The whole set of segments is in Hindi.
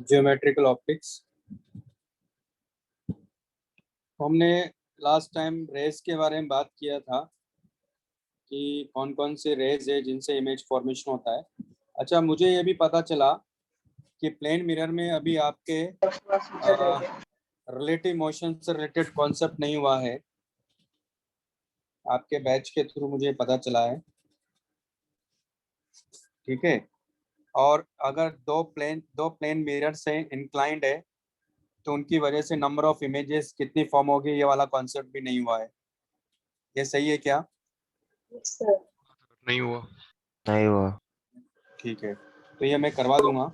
Geometrical optics. हमने लास्ट टाइम रेज के बारे में बात किया था कि कौन कौन से रेज है जिनसे इमेज फॉर्मेशन होता है। अच्छा, मुझे ये भी पता चला कि प्लेन मिरर में अभी आपके रिलेटिव मोशन से रिलेटेड कॉन्सेप्ट नहीं हुआ है। आपके बैच के थ्रू मुझे पता चला है, ठीक है। और अगर दो प्लेन मिरर से इंक्लाइंड है तो उनकी वजह से नंबर ऑफ इमेजेस कितनी फॉर्म होगी, ये वाला कॉन्सेप्ट भी नहीं हुआ है। ये सही है क्या? नहीं हुआ। नहीं हुआ। ठीक है, तो ये मैं करवा दूंगा।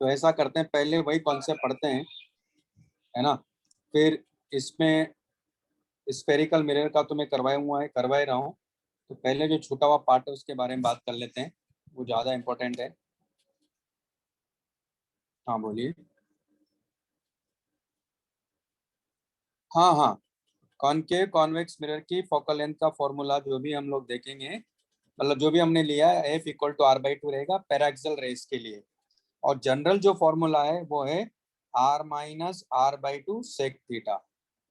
तो ऐसा करते हैं, पहले वही कॉन्सेप्ट पढ़ते हैं, है ना। फिर इसमें स्फेरिकल मिरर का तो मैं करवा ही रहा हूँ। तो पहले जो छूटा हुआ पार्ट है उसके बारे में बात कर लेते हैं, वो ज़्यादा इम्पोर्टेंट है। हाँ बोलिए। हाँ हाँ, कॉनकेव कॉन्वेक्स मिरर की फोकल लेंथ का फॉर्मूला जो भी हम लोग देखेंगे, मतलब जो भी हमने लिया है, एफ इक्वल टू r/2 रहेगा पैराक्सियल रेस के लिए। और जनरल जो फॉर्मूला है वो है r-r/2 सेक थीटा।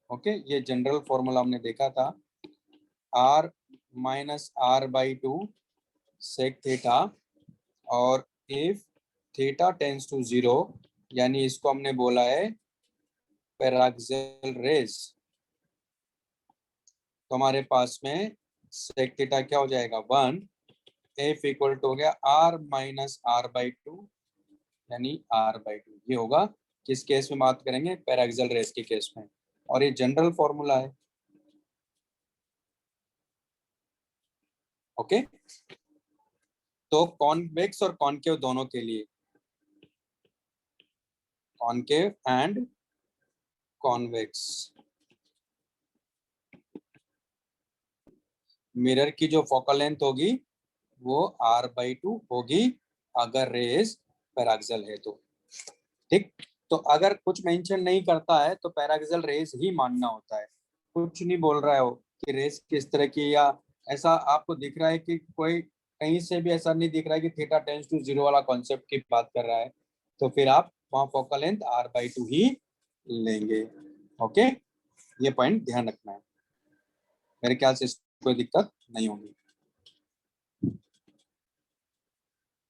ओके, ये जनरल फॉर्मूला हमने देखा था, r-r/2 सेक थीटा। और इफ थीटा टेंड्स टू 0, यानी इसको हमने बोला है पैराक्सियल रेस, तो हमारे पास में सेक थीटा क्या हो जाएगा 1, एफ इक्वल टू हो गया r-r/2 यानी r/2। ये होगा किस केस में बात करेंगे, पैराक्सियल रेस के केस में। और ये जनरल फॉर्मूला है। ओके, तो कॉन्वेक्स और कॉनकेव दोनों के लिए, कॉनकेव एंड कॉन्वेक्स मिरर की जो फोकल लेंथ होगी वो r/2 होगी अगर रेस पैराक्सियल है तो। ठीक, तो अगर कुछ मेंशन नहीं करता है तो पैराक्सियल रेस ही मानना होता है। कुछ नहीं बोल रहा है वो कि रेस किस तरह की, या ऐसा आपको दिख रहा है कि कोई कहीं से भी ऐसा नहीं दिख रहा है कि थीटा टेंड्स टू 0 वाला कॉन्सेप्ट की बात कर रहा है, तो फिर आप वहाँ फोकल लेंथ r/2 ही लेंगे। ओके, ये पॉइंट ध्यान रखना है। मेरे ख्याल से कोई दिक्कत नहीं होगी।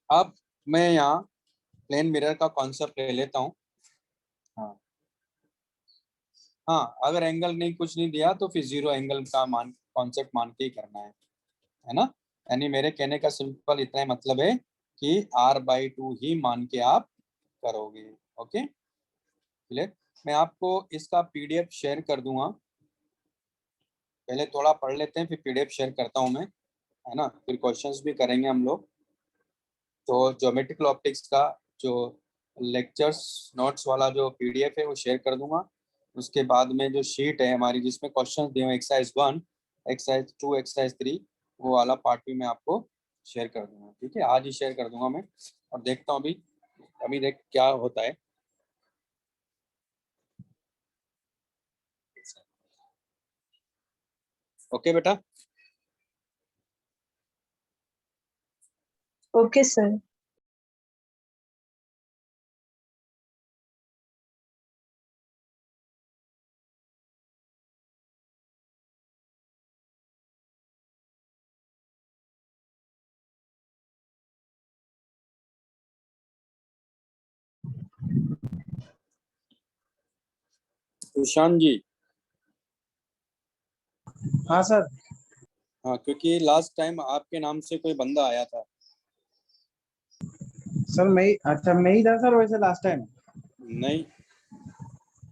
अब मैं यहाँ प्लेन मिरर का कॉन्सेप्ट ले लेता हूँ। हाँ हाँ, अगर एंगल नहीं कुछ नहीं दिया तो फिर 0 एंगल का कॉन्सेप्ट मान के ही करना है ना। यानी मेरे कहने का सिंपल इतना ही मतलब है कि r/2 ही मान के आप करोगे। Okay clear. मैं आपको इसका पीडीएफ शेयर कर दूंगा, पहले थोड़ा पढ़ लेते हैं फिर पीडीएफ शेयर करता हूं मैं, है ना। फिर क्वेश्चंस भी करेंगे हम लोग। तो ज्योमेट्रिकल ऑप्टिक्स का जो लेक्चर्स नोट्स वाला जो पीडीएफ है वो शेयर कर दूंगा। उसके बाद में जो शीट है हमारी जिसमें क्वेश्चंस दिए हुए एक्सरसाइज 1, एक्सरसाइज 2, एक्सरसाइज 3, वो वाला पार्ट भी मैं आपको शेयर कर दूंगा। ठीक है, आज ही शेयर कर दूंगा मैं। और देखता हूँ अभी अभी देख क्या होता है। ओके बेटा। Okay sir. सुशांत जी। हाँ सर। हाँ, क्योंकि लास्ट टाइम आपके नाम से कोई बंदा आया था। सर मैं अच्छा मैं ही था सर वैसे लास्ट टाइम। नहीं,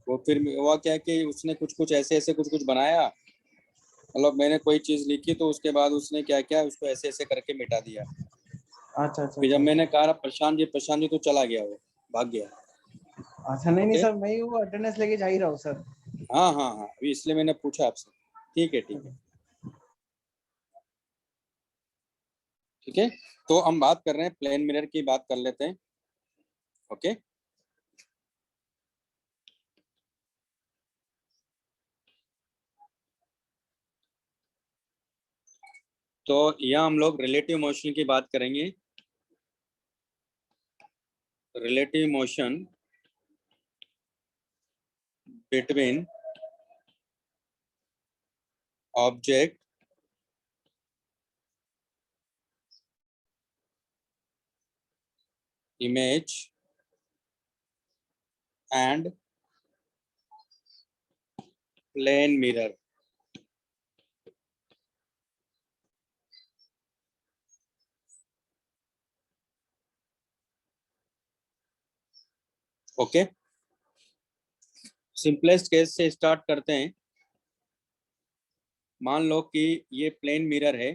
वो फिर हुआ क्या कि उसने कुछ कुछ ऐसे ऐसे कुछ कुछ बनाया, मतलब मैंने कोई चीज लिखी तो उसके बाद उसने क्या किया, उसको ऐसे ऐसे करके मिटा दिया। अच्छा अच्छा फिर जब अच्छा। मैंने कहा प्रशांत जी तो चला गया, वो भाग गया। अच्छा नहीं नहीं ओके, सर, मैं ही वो अटेंडेंस लेके जा ही रहा हूँ सर। हाँ हाँ हाँ, अभी इसलिए मैंने पूछा आपसे। ठीक है ठीक है ठीक है। तो हम बात कर रहे हैं प्लेन मिरर की, बात कर लेते हैं। ओके, तो यहाँ हम लोग रिलेटिव मोशन की बात करेंगे। relative motion between object image and plane mirror. Okay, simplest case से स्टार्ट करते हैं। मान लो कि ये प्लेन मिरर है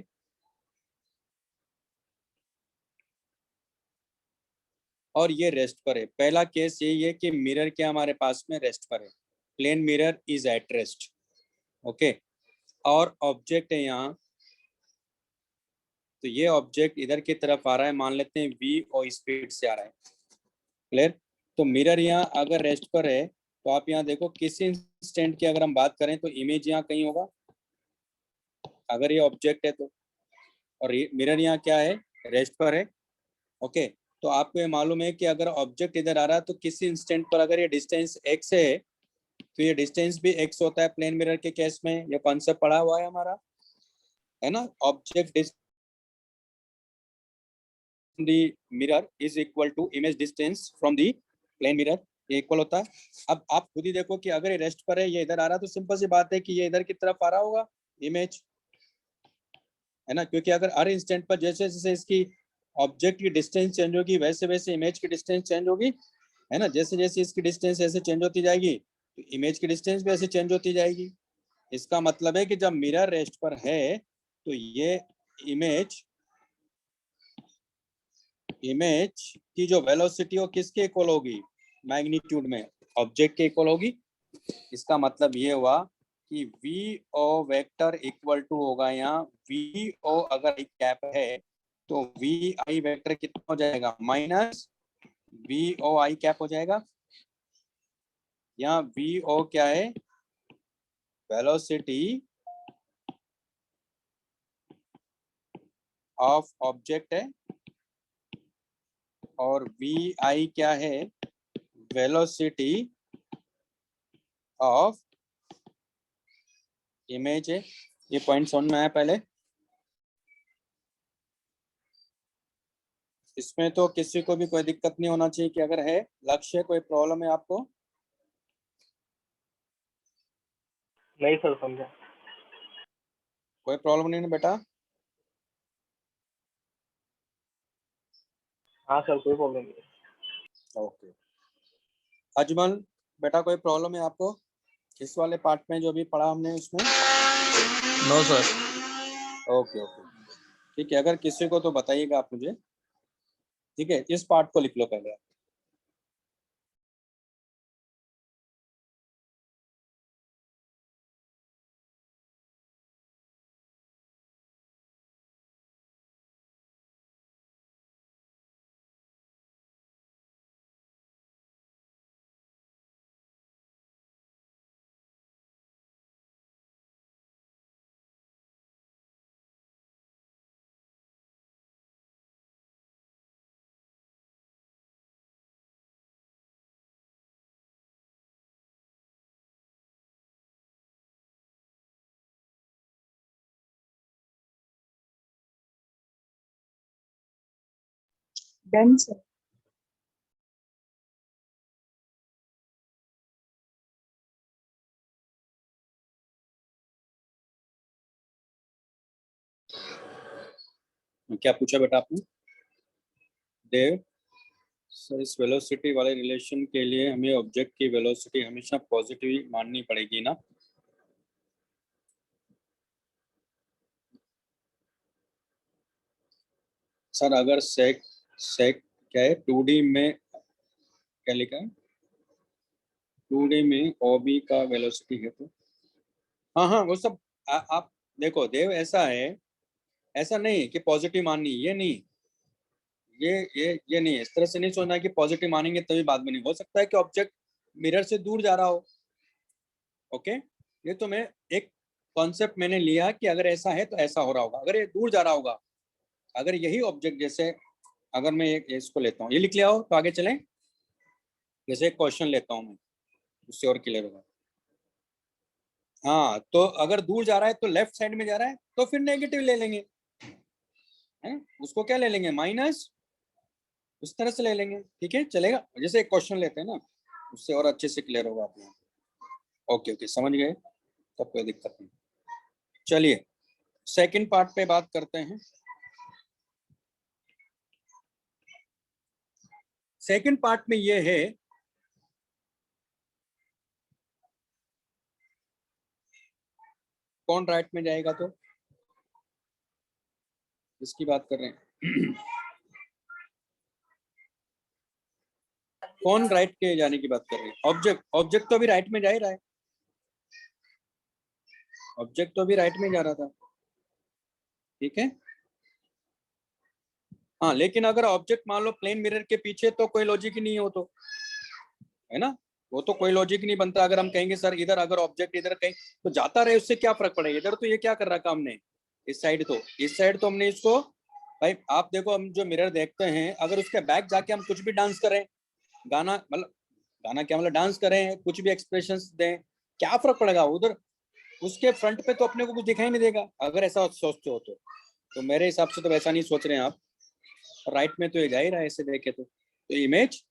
और ये रेस्ट पर है। पहला केस यही है कि मिरर क्या हमारे पास में रेस्ट पर है, plane mirror is at rest. Okay, और ऑब्जेक्ट है यहाँ, तो ये ऑब्जेक्ट इधर की तरफ आ रहा है, मान लेते हैं v और स्पीड से आ रहा है। क्लियर? तो मिरर यहाँ अगर रेस्ट पर है तो आप यहाँ देखो किसी इंस्टेंट की अगर हम बात करें तो इमेज यहाँ कहीं होगा अगर ये ऑब्जेक्ट है तो, और मिरर यहाँ क्या है, रेस्ट पर है। ओके, तो आपको ये मालूम है कि अगर ऑब्जेक्ट इधर आ रहा है तो किसी इंस्टेंट पर अगर ये डिस्टेंस x है तो ये डिस्टेंस भी x होता है प्लेन मिरर के केस में। ये कॉन्सेप्ट पढ़ा हुआ है हमारा, है ना। Object the mirror is equal to image distance from the plane mirror, ये इक्वल होता है। अब आप खुद ही देखो कि अगर ये रेस्ट पर है, ये इधर आ रहा है, तो सिंपल सी बात है कि ये इधर की तरफ आ रहा होगा इमेज, है ना। क्योंकि अगर हर इंस्टेंट पर जैसे जैसे इसकी ऑब्जेक्ट की डिस्टेंस चेंज होगी वैसे वैसे इमेज की डिस्टेंस चेंज होगी, है ना। जैसे जैसे इसकी डिस्टेंस ऐसे चेंज होती जाएगी तो इमेज की डिस्टेंस भी ऐसे चेंज होती जाएगी। इसका मतलब है कि जब मिरर रेस्ट पर है तो ये इमेज की जो वेलोसिटी हो किसके इक्वल होगी, मैग्नीट्यूड में ऑब्जेक्ट के इक्वल होगी। इसका मतलब ये हुआ कि V O vector equal to होगा यहाँ वी ओ अगर आई कैप है तो वी आई वेक्टर कितना हो जाएगा, माइनस वी ओ आई कैप हो जाएगा। यहाँ वी ओ क्या है, वेलोसिटी ऑफ ऑब्जेक्ट है, और वी आई क्या है, वेलोसिटी ऑफ इमेज है। ये पॉइंट समझ में आया पहले? इसमें तो किसी को भी कोई दिक्कत नहीं होना चाहिए कि अगर है लक्ष्य कोई प्रॉब्लम है आपको? नहीं सर, समझा। कोई प्रॉब्लम नहीं ना बेटा? हाँ सर, कोई प्रॉब्लम नहीं। ओके अजमल बेटा, कोई प्रॉब्लम है आपको इस वाले पार्ट में जो भी पढ़ा हमने उसमें? No sir. ओके ओके ठीक है, अगर किसी को तो बताइएगा आप मुझे, ठीक है। इस पार्ट को लिख लो पहले आप। Done, sir. क्या पूछा बेटा आपने? देव सर, इस वेलोसिटी वाले रिलेशन के लिए हमें ऑब्जेक्ट की वेलोसिटी हमेशा पॉजिटिव ही माननी पड़ेगी ना? सर अगर सेक सेक क्या है 2D में क्या लिखा है, 2D में ओबी का वेलोसिटी है तो हाँ हाँ वो सब आप देखो देव, ऐसा है, ऐसा नहीं कि पॉजिटिव माननी, ये नहीं, ये नहीं है। इस तरह से नहीं सोचना कि पॉजिटिव मानेंगे तभी बाद में नहीं हो सकता है कि ऑब्जेक्ट मिरर से दूर जा रहा हो। ओके, ये तो मैं एक कॉन्सेप्ट मैंने लिया कि अगर ऐसा है तो ऐसा हो रहा होगा, अगर ये दूर जा रहा होगा, अगर यही ऑब्जेक्ट जैसे अगर मैं इसको लेता हूँ, ये लिख लिया हो तो आगे चलें। जैसे एक क्वेश्चन लेता हूँ मैं, उससे और क्लियर होगा। हाँ, तो अगर दूर जा रहा है तो लेफ्ट साइड में जा रहा है तो फिर नेगेटिव ले लेंगे, है उसको क्या ले लेंगे, माइनस, उस तरह से ले लेंगे, ठीक है चलेगा। जैसे एक क्वेश्चन लेते हैं ना, उससे और अच्छे से क्लियर होगा आप लोग। ओके ओके, समझ गए, तब कोई दिक्कत नहीं। चलिए सेकंड पार्ट पे बात करते हैं। सेकंड पार्ट में ये है, कौन राइट में जाएगा, तो इसकी बात कर रहे हैं। कौन राइट के जाने की बात कर रहे हैं, ऑब्जेक्ट, ऑब्जेक्ट तो अभी राइट में जा ही रहा है, ऑब्जेक्ट तो अभी राइट में जा रहा था, ठीक है। हाँ, लेकिन अगर ऑब्जेक्ट मान लो प्लेन मिरर के पीछे तो कोई लॉजिक ही नहीं हो, तो है ना, वो तो कोई लॉजिक नहीं बनता। अगर हम कहेंगे सर इधर अगर ऑब्जेक्ट इधर कहीं तो जाता रहे, उससे क्या फर्क पड़ेगा, इधर तो ये क्या कर रखा हमने, इस साइड तो, इस साइड तो हमने इसको, भाई आप देखो हम जो मिरर देखते हैं, अगर उसके बैक जाके हम कुछ भी डांस करें, गाना मतलब, गाना क्या मतलब डांस करें, कुछ भी एक्सप्रेशंस दें, क्या फर्क पड़ेगा, उधर उसके फ्रंट पे तो अपने को कुछ दिखाई नहीं देगा, अगर ऐसा सोचते हो तो मेरे हिसाब से तो वैसा नहीं सोच रहे हैं आप। राइट में तो ये जा ही रहा है ऐसे देखे तो इमेज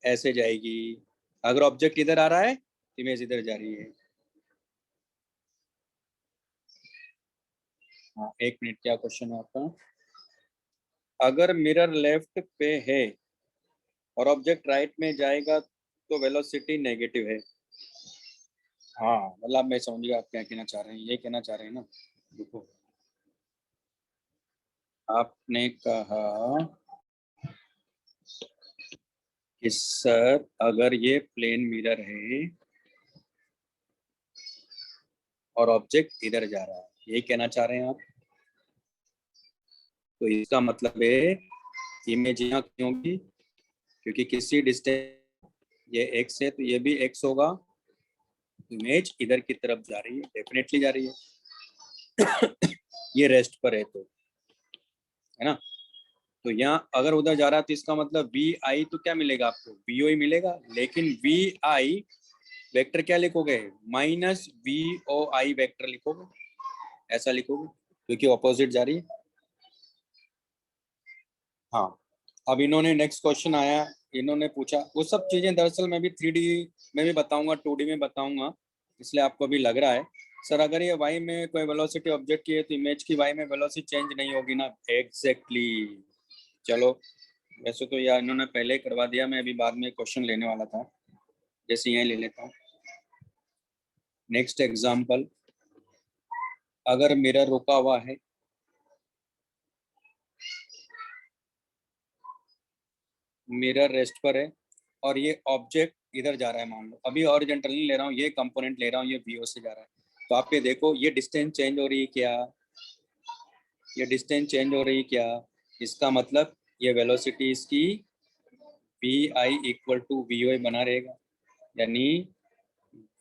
ऐसे जाएगी, अगर ऑब्जेक्ट इधर आ रहा है इमेज इधर जा रही है। हाँ एक मिनट, क्या क्वेश्चन है आपका, अगर मिरर लेफ्ट पे है और ऑब्जेक्ट राइट में जाएगा तो वेलोसिटी नेगेटिव है। हाँ मतलब मैं समझ गया आप क्या कहना चाह रहे हैं, ये कहना चाह रहे हैं ना, देखो आपने कहा कि सर अगर ये प्लेन मिरर है और ऑब्जेक्ट इधर जा रहा है, ये कहना चाह रहे हैं आप, तो इसका मतलब है इमेज यहाँ क्यों होगी, क्योंकि किसी डिस्टेंस, ये x है तो ये भी x होगा, इमेज इधर की तरफ जा रही है, डेफिनेटली जा रही है। ये रेस्ट पर है तो, है ना, तो यहाँ अगर उधर जा रहा है तो इसका मतलब वी आई तो क्या मिलेगा आपको, वी ओ ही मिलेगा, लेकिन वी आई वेक्टर क्या लिखोगे, माइनस वी ओ आई वेक्टर लिखोगे, ऐसा लिखोगे क्योंकि ऑपोजिट जा रही है। हाँ, अब इन्होंने नेक्स्ट क्वेश्चन आया, इन्होंने पूछा वो सब चीजें दरअसल मैं भी 3D में भी बताऊंगा, 2D में बताऊंगा, इसलिए आपको भी लग रहा है सर अगर ये y में कोई वेलोसिटी ऑब्जेक्ट की है तो इमेज की y में वेलोसिटी चेंज नहीं होगी ना, एग्जैक्टली। चलो वैसे तो यार इन्होंने पहले ही करवा दिया, मैं अभी बाद में क्वेश्चन लेने वाला था, जैसे यही ले लेता हूँ। नेक्स्ट एग्जाम्पल, अगर मिरर रुका हुआ है, मिरर रेस्ट पर है और ये ऑब्जेक्ट इधर जा रहा है, मान लो अभी हॉरिजॉन्टल नहीं ले रहा हूँ, ये कंपोनेंट ले रहा हूँ, ये वीओ से जा रहा है, तो आप ये देखो ये डिस्टेंस चेंज हो रही है क्या, ये डिस्टेंस चेंज हो रही है क्या, इसका मतलब ये वेलोसिटी इसकी V I equal to V O बना रहेगा, यानी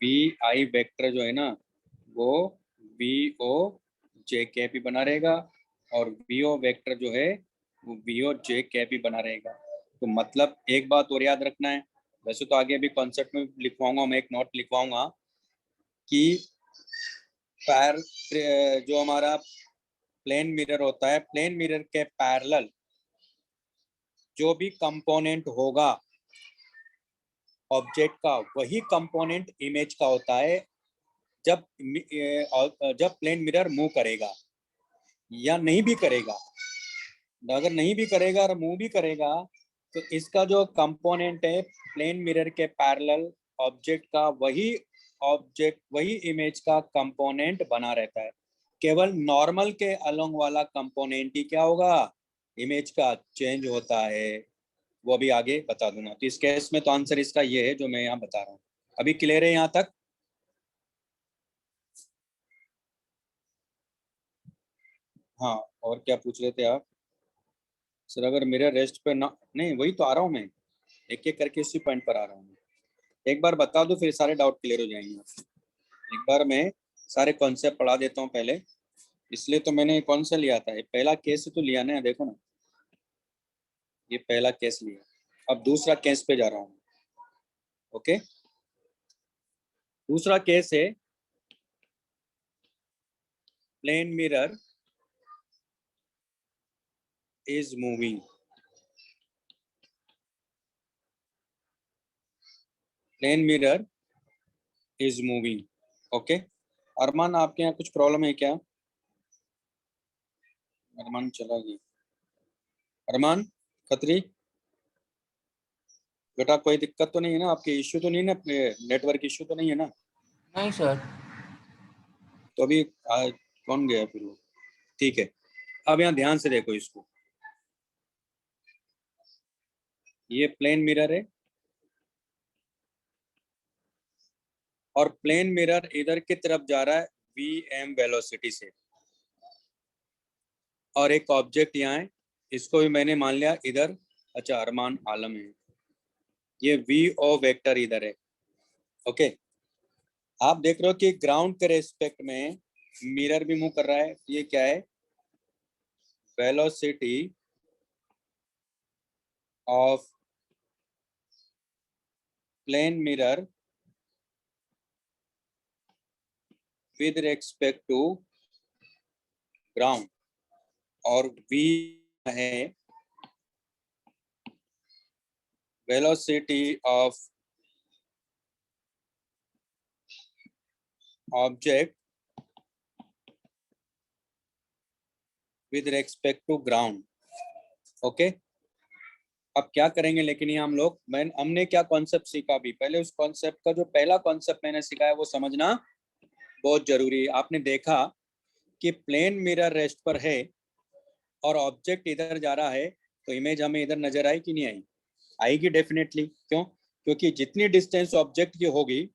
वी आई वेक्टर जो है ना वो वी ओ जे कैप ही बना रहेगा, और वी ओ वेक्टर जो है वो वी ओ जे कैप ही बना रहेगा। तो मतलब एक बात और याद रखना है, वैसे तो आगे अभी कॉन्सेप्ट में लिखवाऊंगा, मैं एक नोट लिखवाऊंगा कि पैर जो हमारा प्लेन मिरर होता है, प्लेन मिरर के पैरेलल जो भी कंपोनेंट होगा ऑब्जेक्ट का, वही कंपोनेंट इमेज का होता है जब जब प्लेन मिरर मूव करेगा या नहीं भी करेगा। अगर नहीं भी करेगा और मूव भी करेगा तो इसका जो कंपोनेंट है प्लेन मिरर के पैरेलल ऑब्जेक्ट का, वही ऑब्जेक्ट वही इमेज का कंपोनेंट बना रहता है, केवल नॉर्मल के अलोंग वाला कंपोनेंट ही क्या होगा, इमेज का चेंज होता है, वो अभी आगे बता दूंगा। तो इस केस में तो आंसर इसका ये है जो मैं यहाँ बता रहा हूँ। अभी क्लियर है यहाँ तक? हाँ, और क्या पूछ रहे थे आप सर, अगर मेरे रेस्ट पे ना, नहीं वही तो आ रहा हूँ मैं, एक एक करके इसी पॉइंट पर आ रहा हूँ, एक बार बता दो फिर सारे डाउट क्लियर हो जाएंगे। एक बार मैं सारे कॉन्सेप्ट पढ़ा देता हूँ पहले, इसलिए तो मैंने कौन सा लिया था, ये पहला केस तो लिया ना, देखो ना ये पहला केस लिया, अब दूसरा केस पे जा रहा हूँ। ओके, दूसरा केस है plane mirror is moving. Plane mirror is moving. Okay. Arman आपके यहाँ कुछ प्रॉब्लम है क्या? अरमान चला गया। अरमान खत्री, बेटा कोई दिक्कत तो नहीं है ना? आपके इश्यू तो नहीं है ना? नेटवर्क इश्यू तो नहीं है ना? नहीं सर। तो अभी कौन गया फिर वो? ठीक है, अब यहाँ ध्यान से देखो इसको। ये प्लेन मिरर है और प्लेन मिरर इधर की तरफ जा रहा है vm वेलोसिटी से, और एक ऑब्जेक्ट यहाँ है, इसको भी मैंने मान लिया इधर। अच्छा, अरमान आलम है, ये vo वेक्टर इधर है। ओके, आप देख रहे हो कि ग्राउंड के रेस्पेक्ट में मिरर भी मूव कर रहा है। ये क्या है? Velocity of plane mirror with respect to ground, और v है velocity of object with respect to ground. Okay, अब क्या करेंगे, लेकिन ये हम लोग हमने क्या कॉन्सेप्ट सीखा? भी पहले उस कॉन्सेप्ट का जो पहला कॉन्सेप्ट मैंने सिखाया वो समझना बहुत जरूरी है। आपने देखा कि प्लेन मिरर रेस्ट पर है और ऑब्जेक्ट इधर जा रहा है, तो इमेज हमें इधर नजर आई कि नहीं आई? आएगी डेफिनेटली। क्यों? क्योंकि जितनी डिस्टेंस ऑब्जेक्ट की होगी,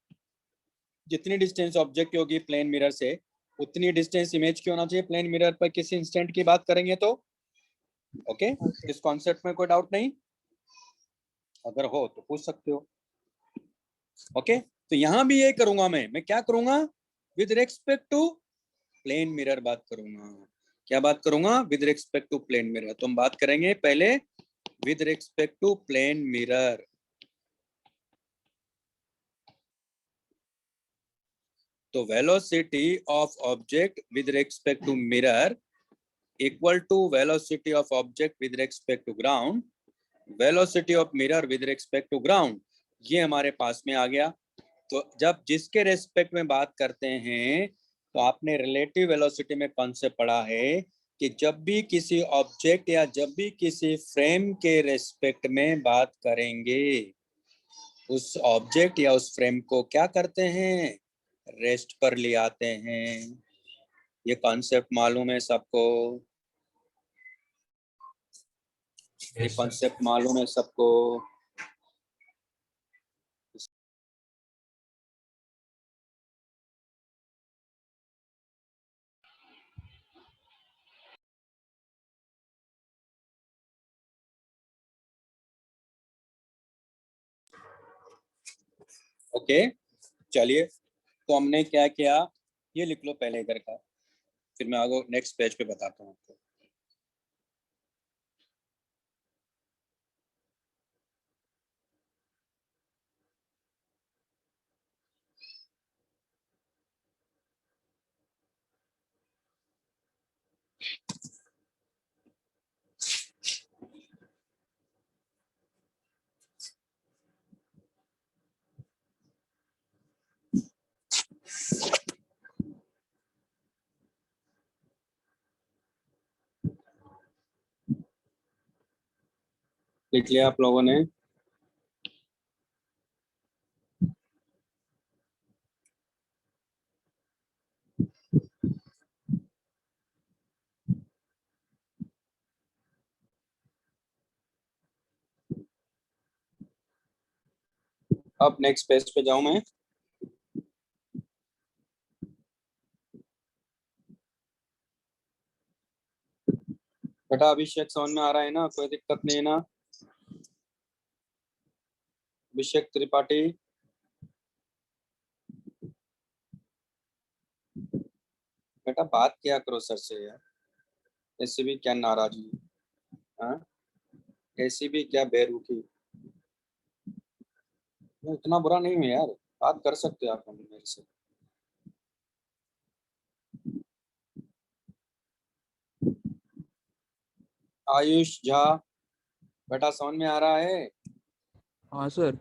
जितनी डिस्टेंस ऑब्जेक्ट की होगी प्लेन मिरर से, उतनी डिस्टेंस इमेज की होना चाहिए प्लेन मिरर पर किसी इंस्टेंट की बात करेंगे तो। ओके, इस कॉन्सेप्ट में कोई डाउट नहीं? अगर हो तो पूछ सकते हो। ओके, तो यहां भी ये करूंगा मैं क्या करूंगा? With respect to plane mirror बात करूंगा। क्या बात करूंगा? With respect to plane mirror. तो हम बात करेंगे पहले with respect to plane mirror. तो velocity of object with respect to mirror equal to velocity of object with respect to ground, velocity of mirror with respect to ground. ये हमारे पास में आ गया। तो जब जिसके रेस्पेक्ट में बात करते हैं, तो आपने रिलेटिव वेलोसिटी में कॉन्सेप्ट पढ़ा है कि जब भी किसी ऑब्जेक्ट या जब भी किसी फ्रेम के रेस्पेक्ट में बात करेंगे, उस ऑब्जेक्ट या उस फ्रेम को क्या करते हैं? रेस्ट पर ले आते हैं। ये कॉन्सेप्ट मालूम है सबको? ये कॉन्सेप्ट मालूम है सबको? ओके, चलिए, तो हमने क्या किया, ये लिख लो पहले इधर का, फिर मैं आगे नेक्स्ट पेज पे बताता हूँ आपको। लिख लिया आप लोगों ने? अब नेक्स्ट पेज पे जाऊं मैं? बेटा अभिषेक समझ में आ रहा है ना? कोई दिक्कत नहीं है ना? अभिषेक त्रिपाठी, बेटा बात किया करो सर से यार। ऐसी भी क्या नाराजगी? हाँ, ऐसी भी क्या बेरुखी? मैं इतना बुरा नहीं हूँ यार, बात कर सकते हो आप मेरे से। आयुष झा, बेटा समझ में आ रहा है? हाँ सर।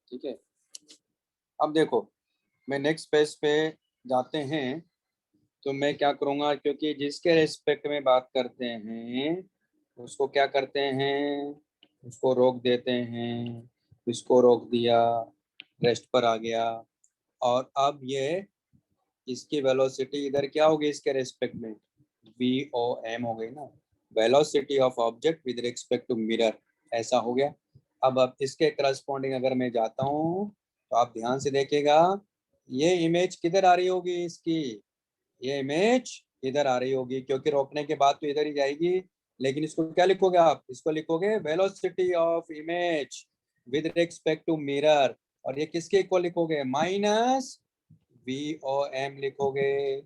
ठीक है। अब देखो, मैं नेक्स्ट पेज पे जाते हैं, तो मैं क्या करूँगा, क्योंकि जिसके रेस्पेक्ट में बात करते हैं उसको क्या करते हैं, उसको रोक देते हैं, इसको रोक दिया, रेस्ट पर आ गया, और अब ये इसकी वेलोसिटी इधर क्या होगी इसके रेस्पेक्ट में, VOM हो गई ना, velocity of object with respect to mirror, ऐसा हो गया। अब इसके करस्पॉन्डिंग अगर मैं जाता हूँ तो आप ध्यान से देखिएगा, ये इमेज किधर आ रही होगी इसकी, ये इमेज इधर आ रही होगी, क्योंकि रोकने के बाद तो इधर ही जाएगी। लेकिन इसको क्या लिखोगे आप, इसको लिखोगे velocity of image with respect to mirror, और ये किसके इक्वल लिखोगे, माइनस VOM लिखोगे।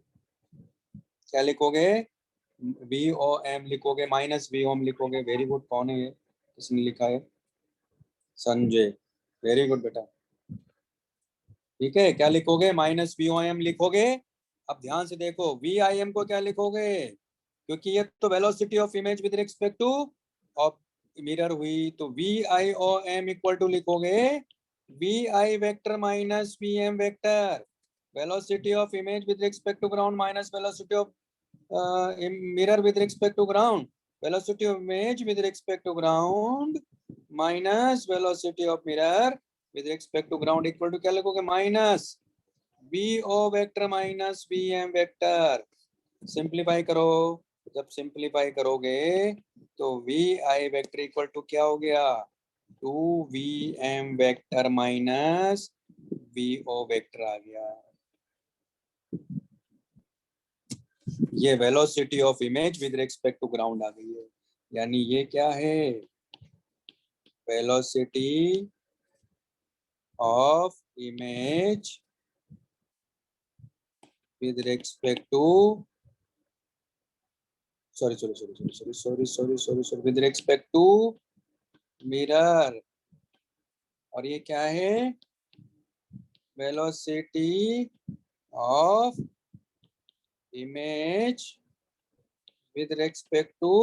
क्या लिखोगे, VOM लिखोगे, माइनस VOM लिखोगे। वेरी गुड, कौन है ये, किसने लिखा है, संजय, वेरी गुड बेटा। ठीक है, क्या लिखोगे, माइनस VOM लिखोगे। अब ध्यान से देखो, VIM को क्या लिखोगे, क्योंकि ये तो velocity of image with respect to of mirror हुई, तो VIOM इक्वल टू लिखोगे VI vector minus VM vector, velocity of image with respect to ground minus velocity of mirror with respect to ground, velocity of image with respect to ground minus velocity of mirror with respect to ground equal to क्या लिखोगे, minus VO vector minus VM vector. Simplify करो, जब सिंप्लीफाई करोगे तो VI वेक्टर इक्वल टू क्या हो गया, 2VM vector minus VO vector आ गया। ये velocity of image with respect to ground आ गई है, यानी ये क्या है, velocity of image with respect to with respect to mirror, और ये क्या है, velocity of image with respect to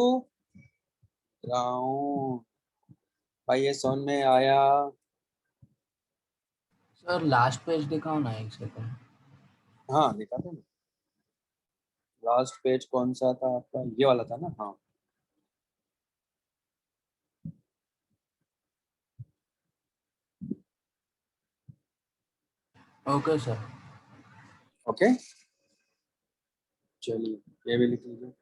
ground। भाई ये समझ में आया? सर लास्ट पेज दिखाओ ना एक सेकंड। हाँ देखा था ना, लास्ट पेज कौन सा था आपका, ये वाला था ना, हाँ। Okay sir. ओके, चलिए ये भी लिख लीजिए।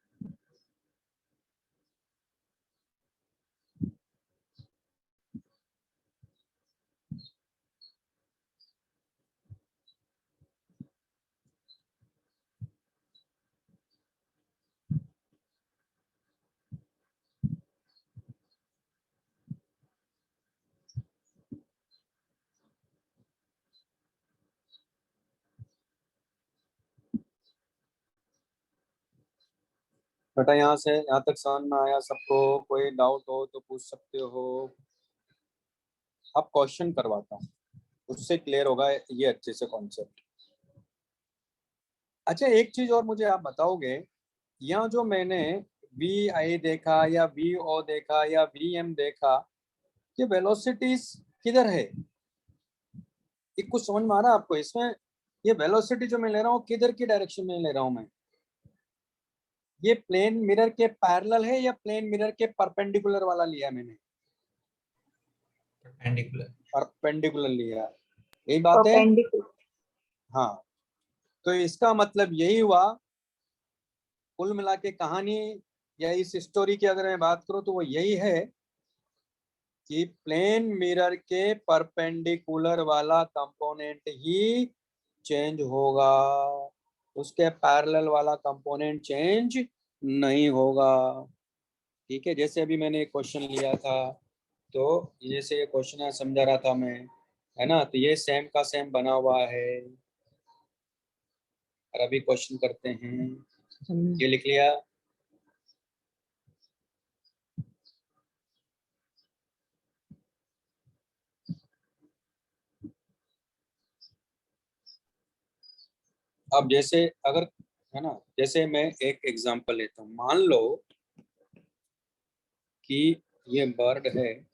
बेटा यहाँ से यहाँ तक समझ में आया सबको, कोई डाउट हो तो पूछ सकते हो। अब क्वेश्चन करवाता हूँ, उससे क्लियर होगा ये अच्छे से कॉन्सेप्ट। अच्छा एक चीज और मुझे आप बताओगे, यहाँ जो मैंने VI देखा या VO देखा या VM देखा, ये वेलोसिटीज किधर है, ये कुछ समझ में आ रहा है आपको इसमें, ये वेलोसिटी जो मैं ले रहा हूँ किधर की डायरेक्शन में ले रहा हूँ मैं, ये प्लेन मिरर के पैरेलल है या प्लेन मिरर के परपेंडिकुलर वाला लिया मैंने, परपेंडिकुलर लिया, यही बात है। परपेंडिकुलर। हाँ, तो इसका मतलब यही हुआ, कुल मिला के कहानी या इस स्टोरी की अगर मैं बात करूं तो वो यही है कि प्लेन मिरर के परपेंडिकुलर वाला कंपोनेंट ही चेंज होगा, उसके पैरेलल वाला कंपोनेंट चेंज नहीं होगा। ठीक है, जैसे अभी मैंने एक क्वेश्चन लिया था, तो जैसे ये क्वेश्चन समझा रहा था मैं, है ना, तो ये सेम का सेम बना हुआ है। और अभी क्वेश्चन करते हैं, ये लिख लिया, अब जैसे अगर है ना, जैसे मैं एक एग्जांपल लेता हूँ, मान लो कि ये बर्ड है,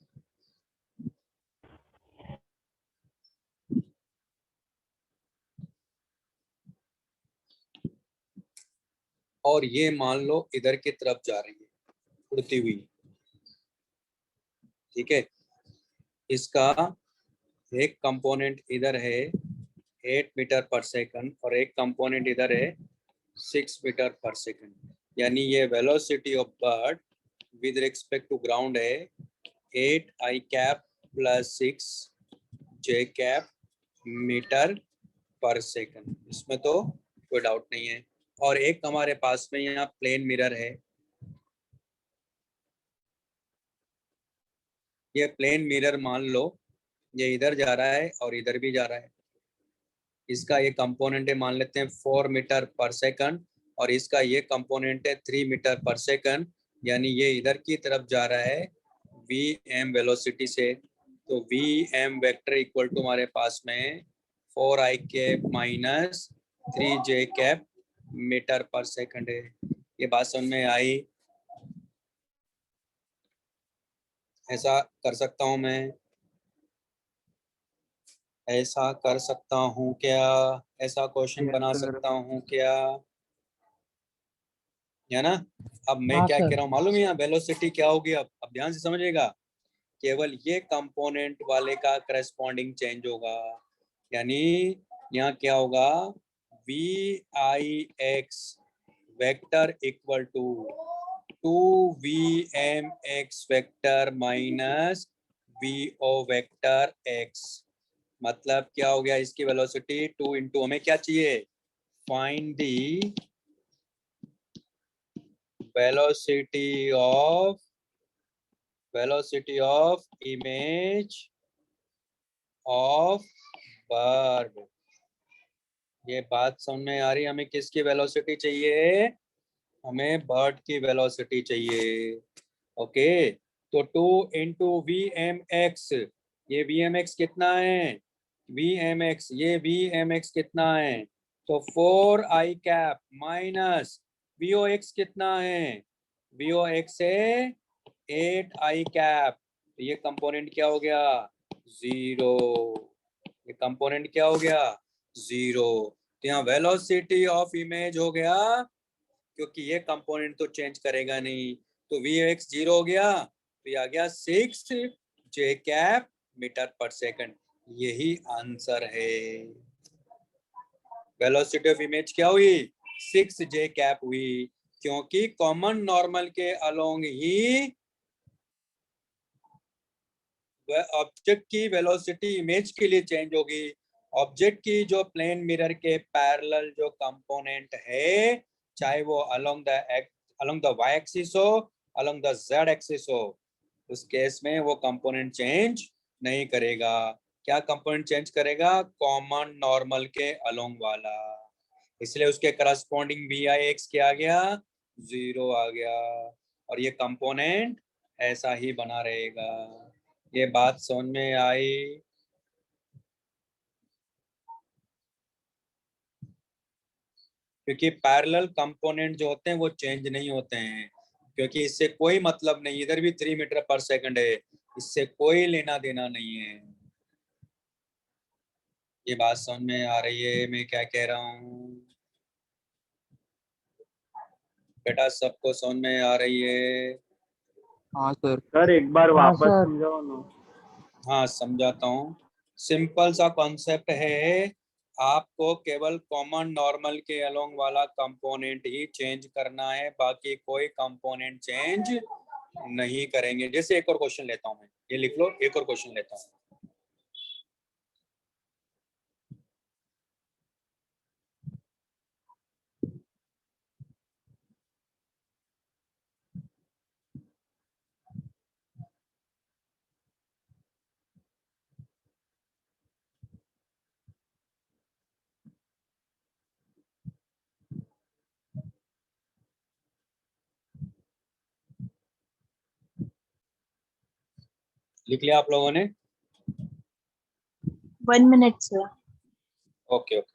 और ये मान लो इधर की तरफ जा रही है उड़ती हुई, ठीक है। इसका एक कंपोनेंट इधर है 8 मीटर पर सेकंड और एक कंपोनेंट इधर है 6 मीटर पर सेकंड, यानी ये velocity of bird with respect to ground है 8 I cap plus 6 J cap metre पर सेकंड। इसमें तो कोई डाउट नहीं है। और एक हमारे पास में यहाँ प्लेन मिरर है, ये प्लेन मिरर मान लो ये इधर जा रहा है और इधर भी जा रहा है। इसका ये कंपोनेंट है, मान लेते हैं 4 मीटर पर सेकंड और इसका ये कंपोनेंट है 3 मीटर पर सेकंड, यानी ये इधर की तरफ जा रहा है वी एम वेलोसिटी से। तो V M vector equal to हमारे पास में 4 I cap minus 3 J cap metre पर सेकंड है। ये बात समझ में आई? ऐसा कर सकता हूं मैं, ऐसा कर सकता हूं क्या, ऐसा क्वेश्चन बना सकता हूं क्या, है ना। अब मैं हाँ क्या सर। कह रहा हूँ मालूम है, यहाँ वेलोसिटी क्या होगी, अब ध्यान से समझिएगा, केवल ये कंपोनेंट वाले का करस्पॉन्डिंग चेंज होगा, यानी यहाँ क्या होगा, V I X vector equal to 2vmx vector minus vo vector x। मतलब क्या हो गया, इसकी वेलोसिटी 2 इंटू हमें क्या चाहिए, find the velocity of image of bird। ये बात समझ में आ रही है? हमें किसकी वेलोसिटी चाहिए, हमें बर्ड की वेलोसिटी चाहिए। ओके, तो 2 इंटू वी एम एक्स, ये वी एम एक्स कितना है, वी एम एक्स, ये वी एम एक्स कितना है, तो 4 I cap minus V O X कितना है, वी ओ एक्स है 8 आई कैप, तो ये कंपोनेंट क्या हो गया, 0। ये कंपोनेंट क्या हो गया, 0। तो यहाँ वेलोसिटी ऑफ इमेज हो गया, क्योंकि ये कंपोनेंट तो चेंज करेगा नहीं, तो वी एक्स 0 हो गया, तो ये आ गया 6 जे कैप मीटर पर सेकंड। यही आंसर है। वेलोसिटी ऑफ इमेज क्या हुई, 6 जे कैप हुई, क्योंकि कॉमन नॉर्मल के अलोंग ही ऑब्जेक्ट की वेलोसिटी इमेज के लिए चेंज होगी। ऑब्जेक्ट की जो प्लेन मिरर के पैरेलल जो कंपोनेंट है, चाहे वो अलोंग द वाई एक्सिस हो, अलोंग द जेड एक्सिस हो, उस केस में वो कंपोनेंट चेंज नहीं करेगा। क्या कंपोनेंट चेंज करेगा, कॉमन नॉर्मल के अलोंग वाला, इसलिए उसके करस्पॉन्डिंग वी आई एक्स क्या आ गया, 0 आ गया, और ये कंपोनेंट ऐसा ही बना रहेगा। ये बात समझ में आई? क्योंकि पैरेलल कंपोनेंट जो होते हैं वो चेंज नहीं होते हैं, क्योंकि इससे कोई मतलब नहीं, इधर भी 3 मीटर पर सेकंड है, इससे कोई लेना देना नहीं है। ये बात समझ में आ रही है मैं क्या कह रहा हूँ बेटा, सबको समझ में आ रही है? हाँ सर। सर एक बार हाँ वापस सर। समझाओ ना। हाँ समझाता हूँ। सिंपल सा कॉन्सेप्ट है, आपको केवल कॉमन नॉर्मल के अलोंग वाला कंपोनेंट ही चेंज करना है, बाकी कोई कंपोनेंट चेंज नहीं करेंगे। जैसे एक और क्वेश्चन लेता हूँ मैं, ये लिख लो, एक और क्वेश्चन लेता हूँ। लिख लिया आप लोगों ने? 1 minute, sir. Okay okay.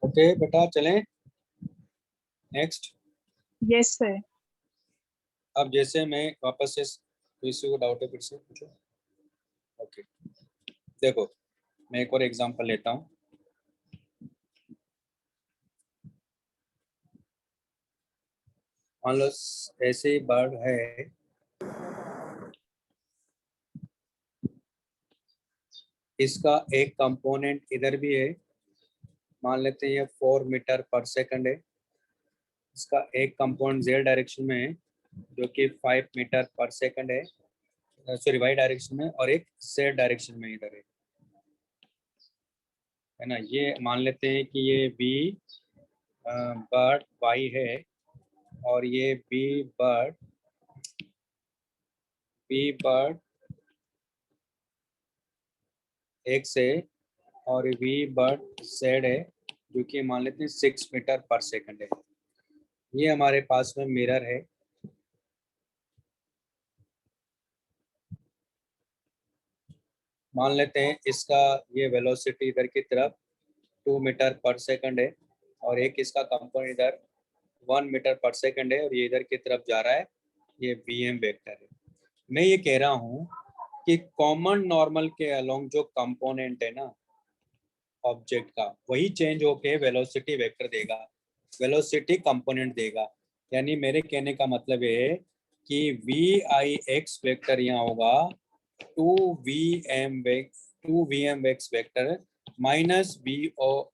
Okay बेटा चलें नेक्स्ट। Yes, sir. अब जैसे मैं वापस से किसी को डाउट है फिर से पूछो। ओके देखो मैं एक और एग्जांपल लेता हूँ। मान लो ऐसे ही बर्ड है, इसका एक कंपोनेंट इधर भी है, मान लेते हैं ये 4 मीटर पर सेकंड है। इसका एक कंपोनेंट जेड डायरेक्शन में है जो कि 5 मीटर पर सेकंड है, सॉरी वाई डायरेक्शन में, और एक जेड डायरेक्शन में इधर है ना। ये मान लेते हैं कि ये बी बर्ड वाई है और ये बी बर्ड एक्स है और वी बर्ड जेड है जो कि मान लेते हैं 6 मीटर पर सेकंड है। ये हमारे पास में मिरर है। मान लेते हैं इसका ये वेलोसिटी इधर की तरफ 2 मीटर पर सेकंड है और एक इसका कंपोनेंट इधर 1 मीटर पर सेकंड है और ये इधर की तरफ जा रहा है, ये bm वेक्टर है। मैं ये कह रहा हूँ कि कॉमन नॉर्मल के अलोंग जो कंपोनेंट है ना ऑब्जेक्ट का, वही चेंज होके वेलोसिटी वेक्टर देगा, वेलोसिटी कंपोनेंट देगा। यानी मेरे कहने का मतलब है कि वी आई एक्स वेक्टर यहाँ होगा 2vm X vector minus V O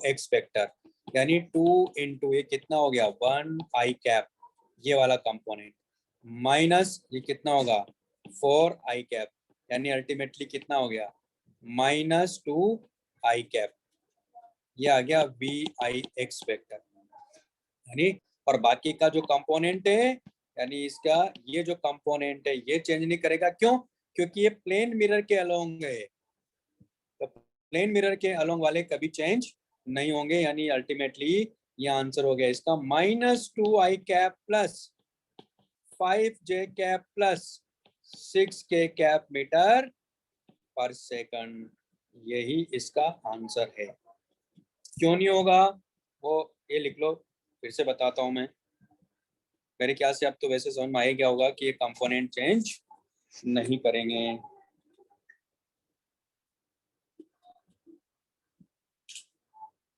X vector, यानी 2 इंटू ये कितना हो गया 1 आई कैप ये वाला कंपोनेंट, माइनस ये कितना होगा 4 आई कैप, यानी अल्टीमेटली कितना हो गया -2 आई कैप। ये आ गया वी आई एक्स वेक्टर, यानी और बाकी का जो कंपोनेंट है यानी इसका ये जो कंपोनेंट है ये चेंज नहीं करेगा। क्यों? क्योंकि ये प्लेन मिरर के अलोंग है, तो प्लेन मिरर के अलोंग वाले कभी चेंज नहीं होंगे। यानी अल्टीमेटली ये आंसर हो गया इसका -2 आई कैप प्लस 5 जे कैप प्लस 6 के कैप मीटर पर सेकंड, यही इसका आंसर है। क्यों नहीं होगा वो ये लिख लो, फिर से बताता हूं मैं। मेरे ख्याल से अब तो वैसे समझ में आ ही गया होगा कि ये कंपोनेंट चेंज नहीं करेंगे।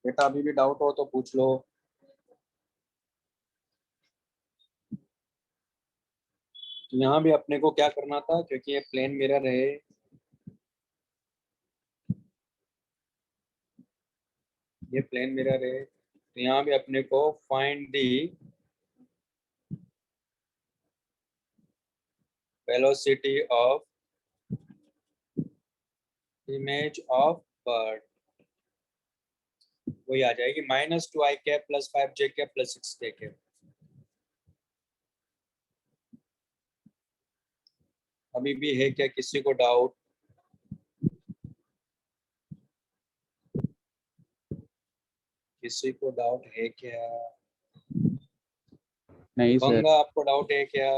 बेटा अभी भी डाउट हो तो पूछ लो। यहाँ भी अपने को क्या करना था, क्योंकि ये प्लेन मिरर है, ये प्लेन मिरर है, तो यहाँ भी अपने को find the velocity of image of bird, वही आ जाएगी -2 आई कैप प्लस 5 जे कैप प्लस 6 के कैप। अभी भी है क्या किसी को डाउट? किसी को डाउट है क्या? नहीं सर। गंगा आपको डाउट है क्या?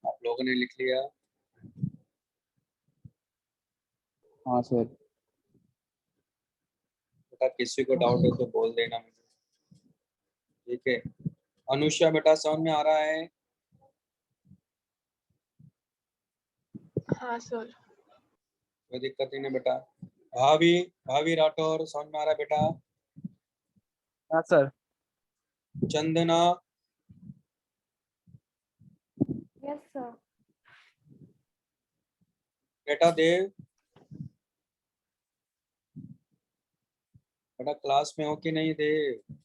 आप लोगों ने लिख लिया? हाँ सर। बेटा किसी को डाउट है तो बोल देना मुझे, ठीक है। अनुष्या बेटा समझ में आ रहा है? हाँ सर। कोई दिक्कत नहीं बेटा। भाभी भाभी राठौर समझ में आ रहा है बेटा? हाँ सर। Chandana, yes sir. बेटा देव, बेटा क्लास में हो कि नहीं देव?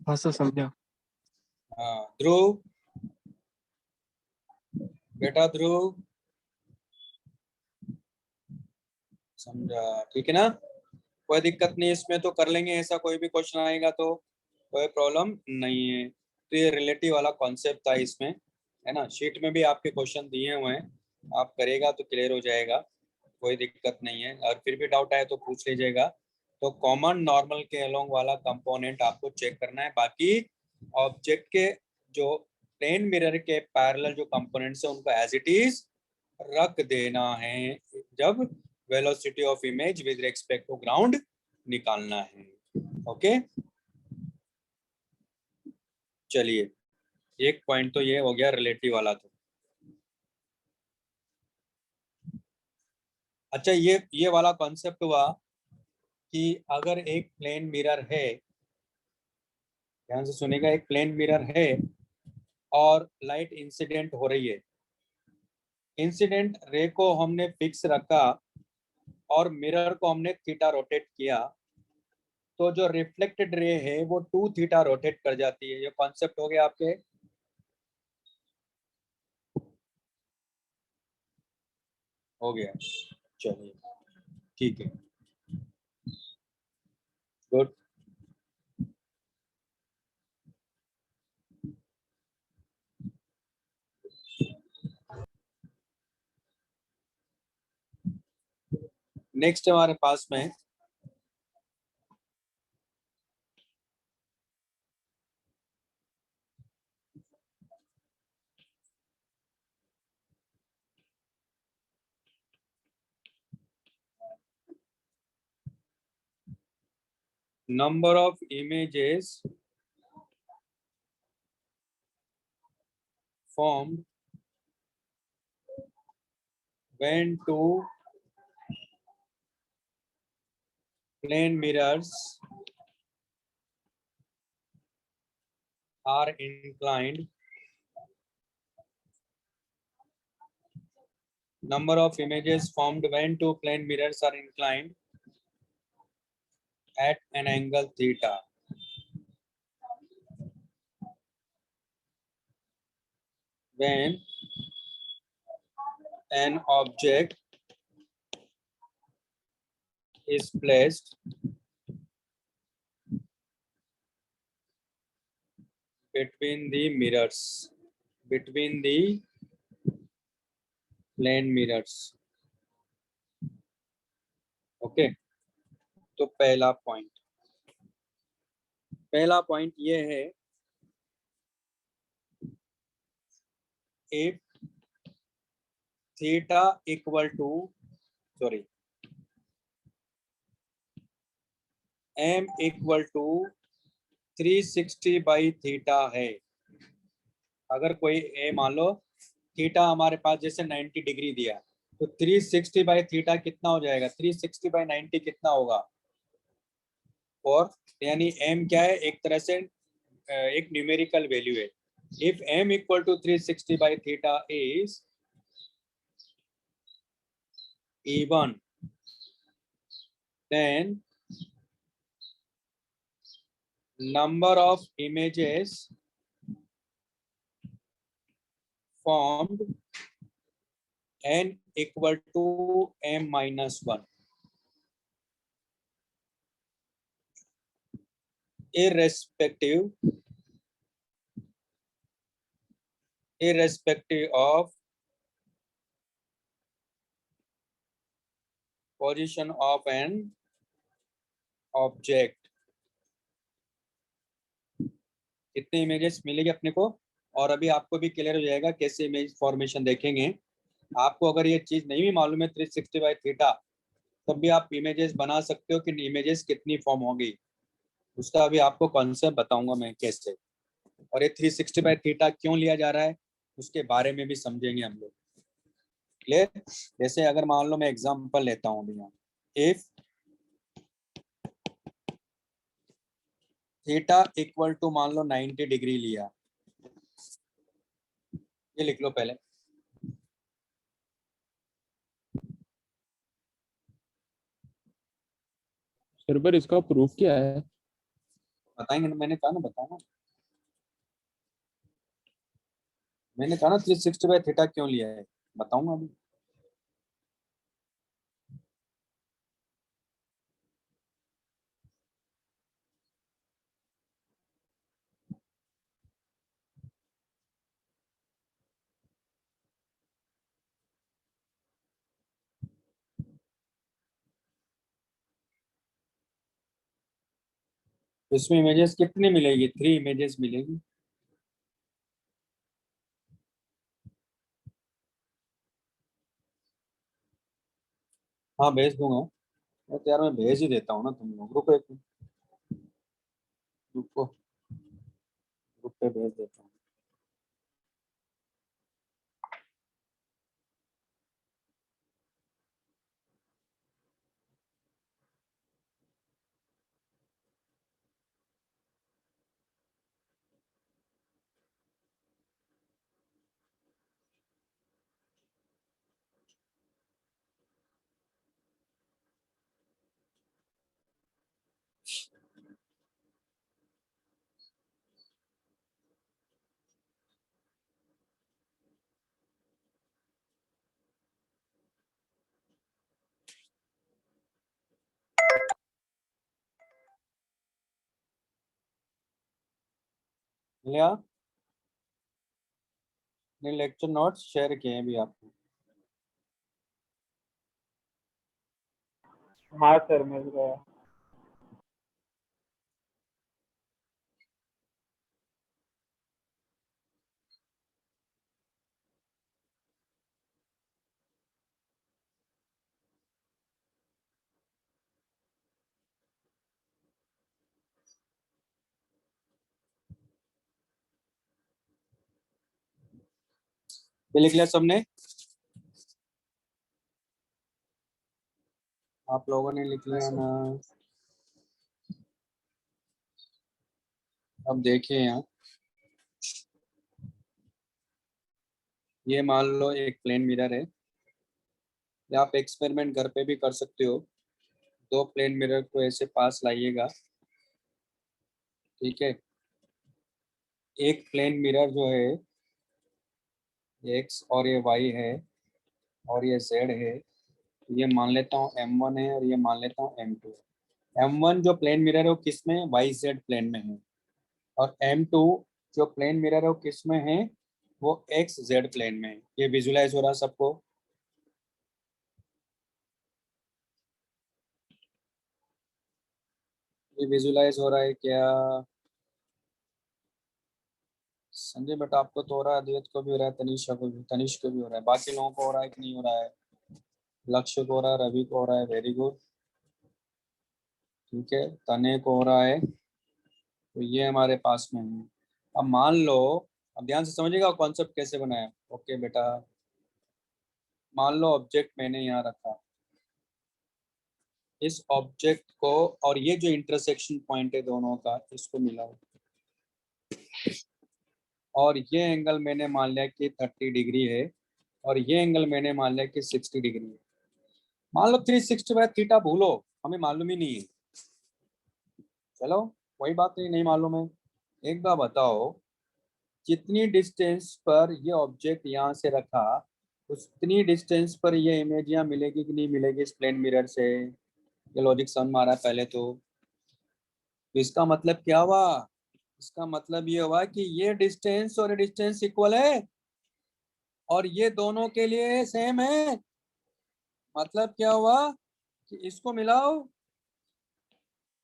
हाँ सर समझा। हाँ ध्रुव, बेटा ध्रुव समझा, ठीक है ना? कोई दिक्कत नहीं इसमें, तो कर लेंगे, ऐसा कोई भी क्वेश्चन आएगा तो कोई प्रॉब्लम नहीं है। तो ये रिलेटिव वाला कॉन्सेप्ट था इसमें, है ना। शीट में भी आपके क्वेश्चन दिए हुए हैं, आप करेगा तो क्लियर हो जाएगा। कोई दिक्कत नहीं है, और फिर भी डाउट आए तो पूछ लीजिएगा। तो कॉमन नॉर्मल के अलोंग वाला कंपोनेंट आपको चेक करना है, बाकी ऑब्जेक्ट के जो प्लेन मिरर के पैरेलल जो कंपोनेंट्स है उनको एज इट इज रख देना है जब velocity of image with respect to ground निकालना है। ओके, चलिए एक पॉइंट तो ये हो गया रिलेटिव वाला। तो अच्छा, ये वाला कॉन्सेप्ट हुआ कि अगर एक प्लेन मिरर है, ध्यान से सुनेगा, एक प्लेन मिरर है और लाइट इंसिडेंट हो रही है, इंसिडेंट रे को हमने फिक्स रखा और मिरर को हमने थीटा रोटेट किया, तो जो रिफ्लेक्टेड रे है वो 2 थीटा रोटेट कर जाती है। ये कॉन्सेप्ट हो गया आपके। हो गया, चलिए ठीक है, गुड। नेक्स्ट हमारे पास में number of images formed when two plane mirrors are inclined. Number of images formed when two plane mirrors are inclined at an angle theta. When an object is placed between the mirrors, between the plane mirrors. Okay, तो पहला पॉइंट ये है, if theta equal to, sorry, m equal to 360 by theta है। अगर कोई ए मान लो थीटा हमारे पास जैसे 90 डिग्री दिया, तो 360 बाई थीटा कितना हो जाएगा, 360 बाई 90 कितना होगा, और यानी m क्या है, एक तरह से एक न्यूमेरिकल वैल्यू है। If m equal to 360 by theta is even, then number of images formed n equal to m minus 1, irrespective of position of an object। कितने इमेजेस मिलेगी अपने को, और अभी आपको भी क्लियर हो जाएगा कैसे इमेज फॉर्मेशन देखेंगे। आपको अगर ये चीज नहीं भी मालूम है 360 बाई थीटा, तब भी आप इमेजेस बना सकते हो कि इमेजेस कितनी फॉर्म होगी, उसका अभी आपको कॉन्सेप्ट बताऊंगा मैं कैसे। और ये 360 बाई थीटा क्यों लिया जा रहा है उसके बारे में भी समझेंगे हम लोग। क्लियर? जैसे अगर मान लो मैं एग्जांपल लेता हूँ अभी यहाँ, इफ थीटा इक्वल टू मान लो 90 डिग्री लिया, ये लिख लो पहले। सर पर इसका प्रूफ क्या है? बताएंगे ना, मैंने कहा ना, बताऊंगा। मैंने कहा ना 360 बाई थीटा क्यों लिया है, बताऊंगा अभी। इसमें इमेजेस कितनी मिलेगी? 3 इमेजेस मिलेगी। हाँ भेज दूंगा। तो यार मैं भेज ही देता हूँ ना, तुम लोग रुको एक मिनट, रुको, ग्रुप पे भेज देता हूँ। लिया ने लेक्चर नोट्स शेयर किए हैं भी आपको। हाँ सर मिल गया। ये लिख लिया सबने? आप लोगों ने लिख लिया ना? अब देखिए यहाँ, ये मान लो एक प्लेन मिरर है, या आप एक्सपेरिमेंट घर पे भी कर सकते हो। 2 प्लेन मिरर को ऐसे पास लाइएगा, ठीक है। एक प्लेन मिरर जो है एक्स और ये वाई है और ये जेड है, ये मान लेता हूँ M1 है और ये मान लेता हूँ M2 है। M1 जो प्लेन मिरर है वो किस में? वाई जेड प्लेन में है। और M2 जो प्लेन मिरर है वो किस में है? वो एक्स जेड प्लेन में है। ये विजुलाइज हो रहा है सबको? ये विजुलाइज हो रहा है क्या? संजय बेटा आपको तो हो रहा है, अद्वैत को भी हो रहा है, तनिषा को भी, तनिष को भी हो रहा है, बाकी लोगों को हो रहा है कि नहीं हो रहा है? लक्ष्य को हो रहा है, रवि को हो रहा है, वेरी गुड, ठीक है। तने को हो रहा है, तो ये हमारे पास में है। अब मान लो, अब ध्यान से समझिएगा कॉन्सेप्ट कैसे बनाया। ओके बेटा, मान लो ऑब्जेक्ट मैंने यहाँ रखा, इस ऑब्जेक्ट को और ये जो इंटरसेक्शन पॉइंट है दोनों का, इसको मिलाओ, और ये एंगल मैंने मान लिया कि 30 डिग्री है और ये एंगल मैंने मान लिया कि 60 डिग्री है। मान लो 360 बाय थीटा भूलो, हमें मालूम ही नहीं है। चलो वही बात नहीं मालूम है। एक बार बताओ, जितनी डिस्टेंस पर ये ऑब्जेक्ट यहाँ से रखा, उतनी डिस्टेंस पर ये इमेज यहाँ मिलेगी कि नहीं मिलेगी इस प्लेन मिरर से? ये लॉजिक समझ में आ रहा है पहले तो इसका मतलब क्या हुआ? इसका मतलब ये हुआ कि ये डिस्टेंस और ये डिस्टेंस इक्वल है और ये दोनों के लिए सेम है। मतलब क्या हुआ कि इसको मिलाओ।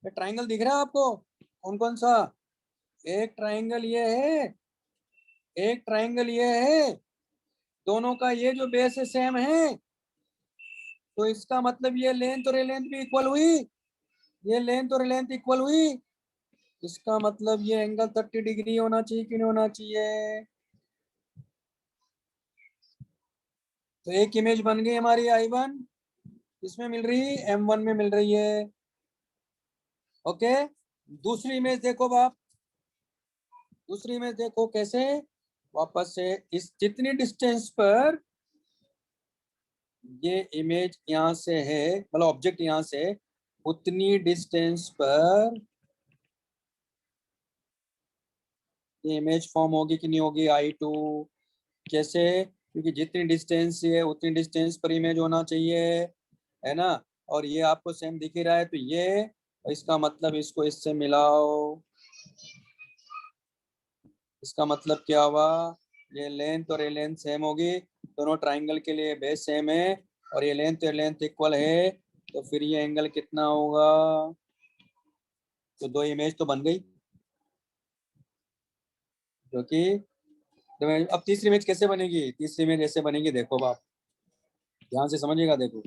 ये ट्राइंगल दिख रहा है आपको? कौन कौन सा? एक ट्राइंगल ये है, एक ट्राइंगल ये है, दोनों का ये जो बेस है सेम है, तो इसका मतलब ये लेंथ और ये लेंथ भी इक्वल हुई, ये लेंथ और लेंथ इक्वल हुई। इसका मतलब ये एंगल 30 डिग्री होना चाहिए कि नहीं होना चाहिए? तो एक इमेज बन गई हमारी I1, इसमें मिल रही M1 में मिल रही है। ओके, दूसरी इमेज देखो बाप, दूसरी इमेज देखो कैसे। वापस से इस जितनी डिस्टेंस पर ये इमेज यहाँ से है, मतलब ऑब्जेक्ट यहाँ से, उतनी डिस्टेंस पर ये इमेज फॉर्म होगी कि नहीं होगी I2? कैसे? क्योंकि जितनी डिस्टेंस है उतनी डिस्टेंस पर इमेज होना चाहिए, है ना। और ये आपको सेम दिख ही रहा है, तो ये, इसका मतलब इसको इससे मिलाओ। इसका मतलब क्या हुआ? ये लेंथ और ये लेंथ सेम होगी, दोनों ट्राइंगल के लिए बेस सेम है और ये लेंथ और लेंथ इक्वल है, तो फिर ये एंगल कितना होगा? तो दो इमेज तो बन गई, जो कि अब तीसरी इमेज कैसे बनेगी? तीसरी इमेज ऐसे बनेगी, देखो आप ध्यान से समझिएगा। देखो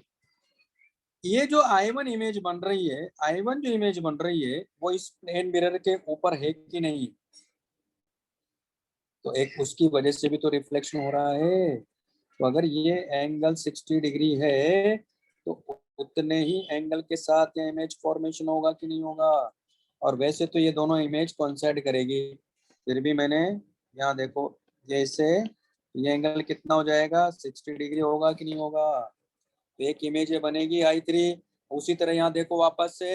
ये जो I1 इमेज बन रही है, I1 जो इमेज बन रही है वो इस प्लेन मिरर के ऊपर है कि नहीं? तो एक उसकी वजह से भी तो रिफ्लेक्शन हो रहा है। तो अगर ये एंगल 60 डिग्री है तो उतने ही एंगल के साथ ये इमेज फॉर्मेशन होगा कि नहीं होगा? और वैसे तो ये दोनों इमेज कोइंसाइड करेगी, फिर भी मैंने यहाँ देखो जैसे ये एंगल कितना हो जाएगा, 60 डिग्री होगा कि नहीं होगा? तो एक इमेज ये बनेगी I3। उसी तरह यहाँ देखो वापस से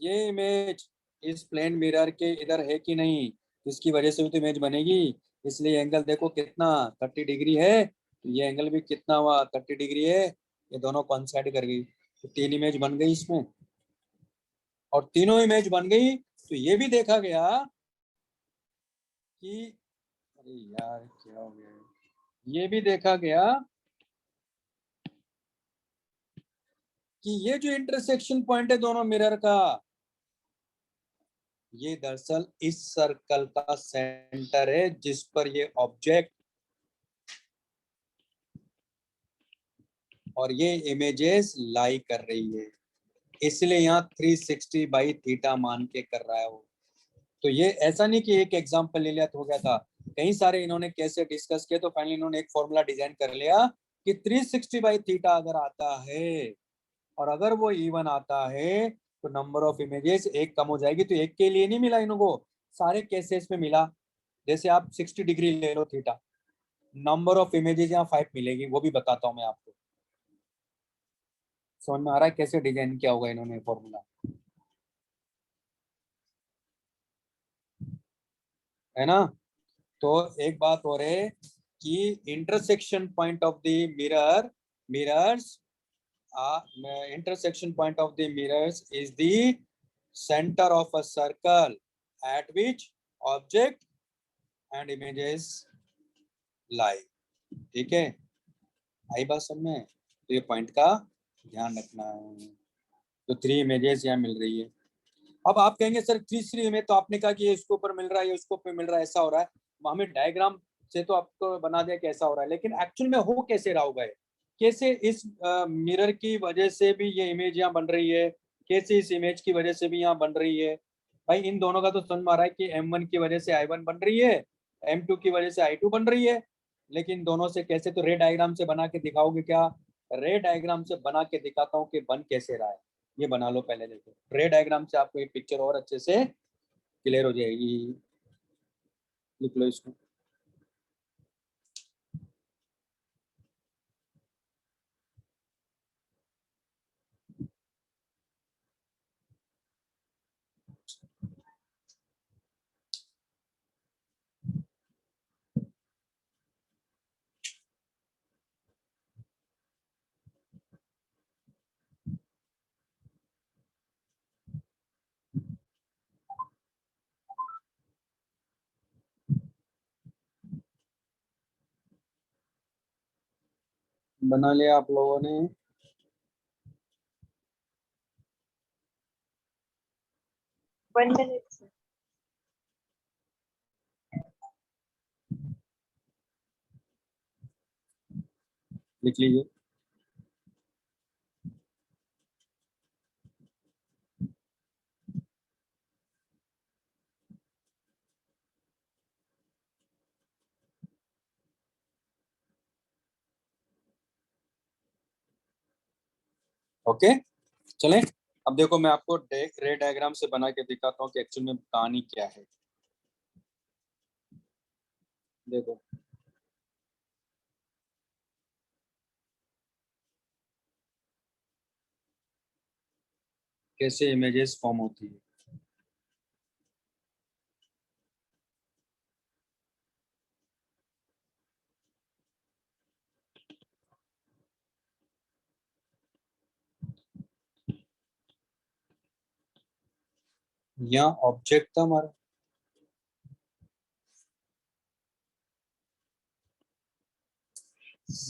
ये इमेज इस प्लेन मिरर के इधर है कि नहीं, इसकी वजह से भी तो इमेज बनेगी। इसलिए एंगल देखो कितना 30 डिग्री है, तो ये एंगल भी कितना हुआ 30 डिग्री है। ये दोनों कोइंसाइड कर गई, तो तीन इमेज बन गई इसमें। और तीनों इमेज बन गई तो ये भी देखा गया कि अरे यार क्या हो गया, ये भी देखा गया कि ये जो इंटरसेक्शन पॉइंट है दोनों मिरर का, ये दरअसल इस सर्कल का सेंटर है जिस पर ये ऑब्जेक्ट और ये इमेजेस लाई कर रही है। इसलिए यहाँ 360 बाई थीटा मान के कर रहा है वो। तो ये ऐसा नहीं कि एक एग्जांपल ले लिया तो हो गया था, कई सारे इन्होंने कैसे डिस्कस किए, तो फाइनली इन्होंने एक फॉर्मूला डिजाइन कर लिया कि 360 बाई थीटा अगर आता है और अगर वो इवन आता है तो नंबर ऑफ इमेजेस एक कम हो जाएगी। तो एक के लिए नहीं मिला इनको, सारे केसेस में मिला। जैसे आप 60 डिग्री ले लो थीटा, नंबर ऑफ इमेजेस यहाँ 5 मिलेगी, वो भी बताता हूँ मैं आपको। समझ में आ रहा है कैसे डिजाइन किया होगा इन्होंने फॉर्मूला, है ना? तो एक बात और है कि intersection point of the mirrors intersection point of the mirrors is the center of a circle at which object and images lie। ठीक है, आई बात समझ में? तो ये पॉइंट का ध्यान रखना है। तो 3 इमेजेस यहाँ मिल रही है। अब आप कहेंगे सर तीसरी इमेज तो आपने कहा कि ये इसके ऊपर मिल रहा है, ये उसके ऊपर मिल रहा है, ऐसा हो रहा है, हमें डायग्राम से तो आपको बना दिया कि ऐसा हो रहा है, लेकिन एक्चुअल में हो कैसे रहा होगा? कैसे इस मिरर की वजह से भी ये इमेज यहाँ बन रही है, कैसे इस इमेज की वजह से भी यहाँ बन रही है? भाई इन दोनों का तो समझ में आ रहा है कि M1 की वजह से I1 बन रही है, M2 की वजह से I2 बन रही है, लेकिन दोनों से कैसे? तो रे डायग्राम से बना के दिखाओगे क्या? रे डायग्राम से बना के दिखाता हूँ कि बन कैसे रहा है। ये बना लो पहले, देखो रे डायग्राम से आपको ये पिक्चर और अच्छे से क्लियर हो जाएगी। लिख लो इसको। बना लिया आप लोगों ने? 1 minute, sir. लिख लीजिए। ओके चलें। अब देखो मैं आपको रे डायग्राम से बना के दिखाता हूँ कि एक्चुअल में कहानी क्या है। देखो कैसे इमेजेस फॉर्म होती है। यहाँ ऑब्जेक्ट था हमारा,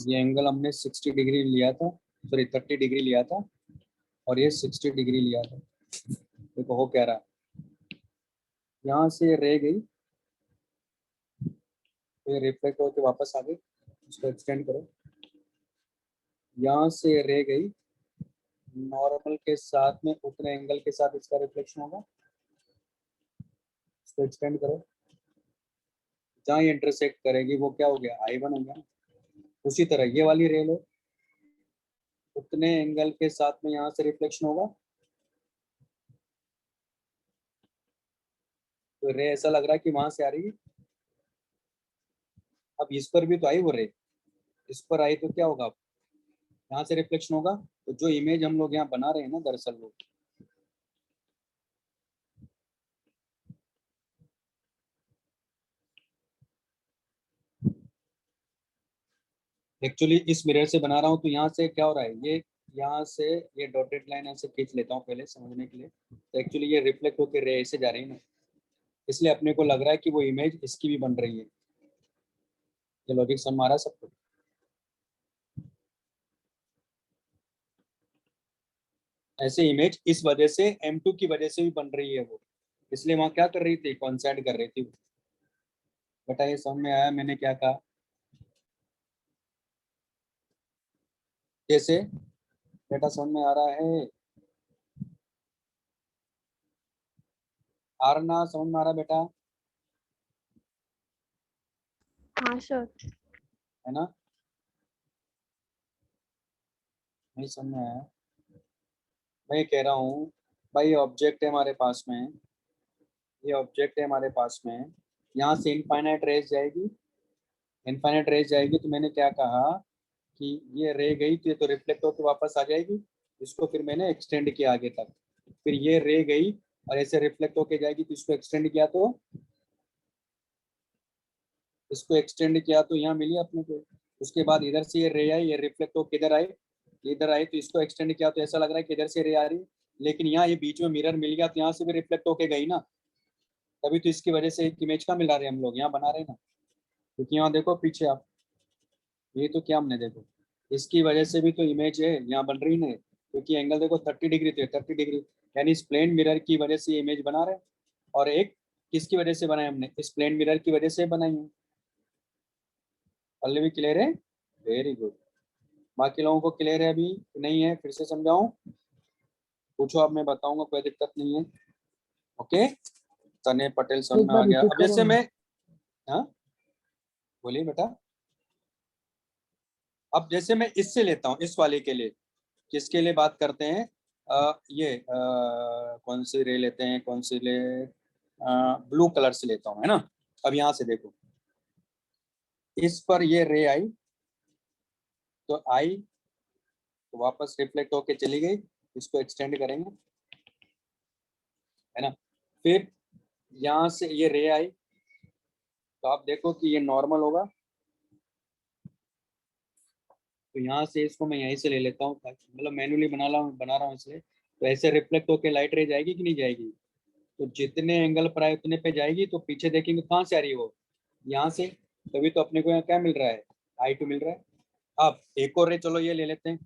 ये एंगल हमने 60 डिग्री लिया था, सॉरी 30 डिग्री लिया था, और ये 60 डिग्री लिया था। देखो हो क्या रहा है, यहाँ से रे गई, तो ये रिफ्लेक्ट होकर वापस आ गई, इसको एक्सटेंड करो। यहाँ से रे गई, नॉर्मल के साथ में उतने एंगल के साथ इसका रिफ्लेक्शन होगा, इसको एक्सटेंड करो। जहाँ ये इंटरसेक्ट करेगी वो क्या हो गया, I1 हो गया। उसी तरह ये वाली रे लो, उतने एंगल के साथ में यहाँ से रिफ्लेक्शन होगा, तो रे ऐसा लग रहा है कि वहां से आ रही है। अब इस पर भी तो आई वो रे, इस पर आई तो क्या होगा, अब यहाँ से रिफ्लेक्शन होगा। तो जो इमेज हम लोग यहाँ बना रहे हैं ना, दरअसल वो एक्चुअली इस मिरर से बना रहा हूँ, तो यहाँ से क्या हो रहा है, ये यहाँ से ये डॉटेड लाइन ऐसे खींच लेता हूँ पहले समझने के लिए। तो एक्चुअली ये रिफ्लेक्ट होकर रे ऐसे जा रही है ना, इसलिए अपने को लग रहा है कि वो इमेज इसकी भी बन रही है। ये लॉजिक समझ में आ रहा है सबको? ऐसे इमेज इस वजह से M2 की वजह से भी बन रही है वो, इसलिए वहां क्या कर रही थी, कॉन्साइड कर रही थी। बेटा ये समझ में आया मैंने क्या कहा? जैसे बेटा समझ में आ रहा है? आ रहा ना, समझ में आ रहा बेटा? हाँ सर। है ना? नहीं समझ में आया? मैं ये कह रहा हूँ भाई, ऑब्जेक्ट है हमारे पास में, ये ऑब्जेक्ट है हमारे पास में, यहाँ से इनफाइनाइट रेस जाएगी, इनफाइनाइट रेस जाएगी, तो मैंने क्या कहा कि ये रे गई तो ये तो रिफ्लेक्ट होकर वापस आ जाएगी, इसको फिर मैंने एक्सटेंड किया आगे तक। फिर ये रे गई और ऐसे रिफ्लेक्ट होके जाएगी, तो इसको एक्सटेंड किया, तो इसको एक्सटेंड किया तो यहाँ मिली अपने को। उसके बाद इधर से ये रे आई, ये रिफ्लेक्ट होकर इधर आई, इधर आई, तो इसको एक्सटेंड किया, तो ऐसा लग रहा है कि इधर से रे आ रही है, लेकिन यहाँ ये बीच में मिरर मिल गया, तो यहाँ से भी रिफ्लेक्ट होके गई ना, तभी तो इसकी वजह से एक इमेज का मिला रहे हम लोग यहाँ बना रहे ना। क्योंकि यहाँ देखो पीछे आप, ये तो क्या हमने देखो, इसकी वजह से भी तो इमेज है यहाँ बन रही है, क्योंकि एंगल देखो 30 डिग्री, तो 30 डिग्री, यानी इस प्लेन मिरर की वजह से ये इमेज बना रहे हैं। और एक किसकी वजह से बनाए हमने, इस प्लेन मिरर की वजह से बनाई है। पल्लवी क्लियर है? Very good. बाकी लोगों को क्लियर है अभी नहीं है, फिर से समझाऊं? पूछो, अब मैं बताऊंगा, कोई दिक्कत नहीं है। ओके, तने पटेल समझ एक में आ बार गया। रिपीट अब करो जैसे ना। मैं, हाँ बोलिए बेटा। अब जैसे मैं इससे लेता हूँ, इस वाले के लिए, किसके लिए बात करते हैं, ये कौन सी रे लेते हैं, कौन सी ले, ब्लू कलर से लेता हूँ, है ना। अब यहाँ से देखो, इस पर ये रे आई, तो आई तो वापस रिफ्लेक्ट होके चली गई, इसको एक्सटेंड करेंगे, है ना। फिर यहाँ से ये रे आई, तो आप देखो कि ये नॉर्मल होगा, तो यहाँ से इसको मैं यहीं से ले लेता हूँ, मतलब मैन्युअली बना रहा हूँ इसलिए। तो ऐसे रिफ्लेक्ट होके लाइट रे जाएगी कि नहीं जाएगी, तो जितने एंगल पर आए उतने पे जाएगी, तो पीछे देखेंगे कहाँ से आ रही है वो, यहाँ से। तभी तो अपने को यहाँ क्या मिल रहा है, I2 मिल रहा है। अब एक और रे, चलो ये ले लेते हैं,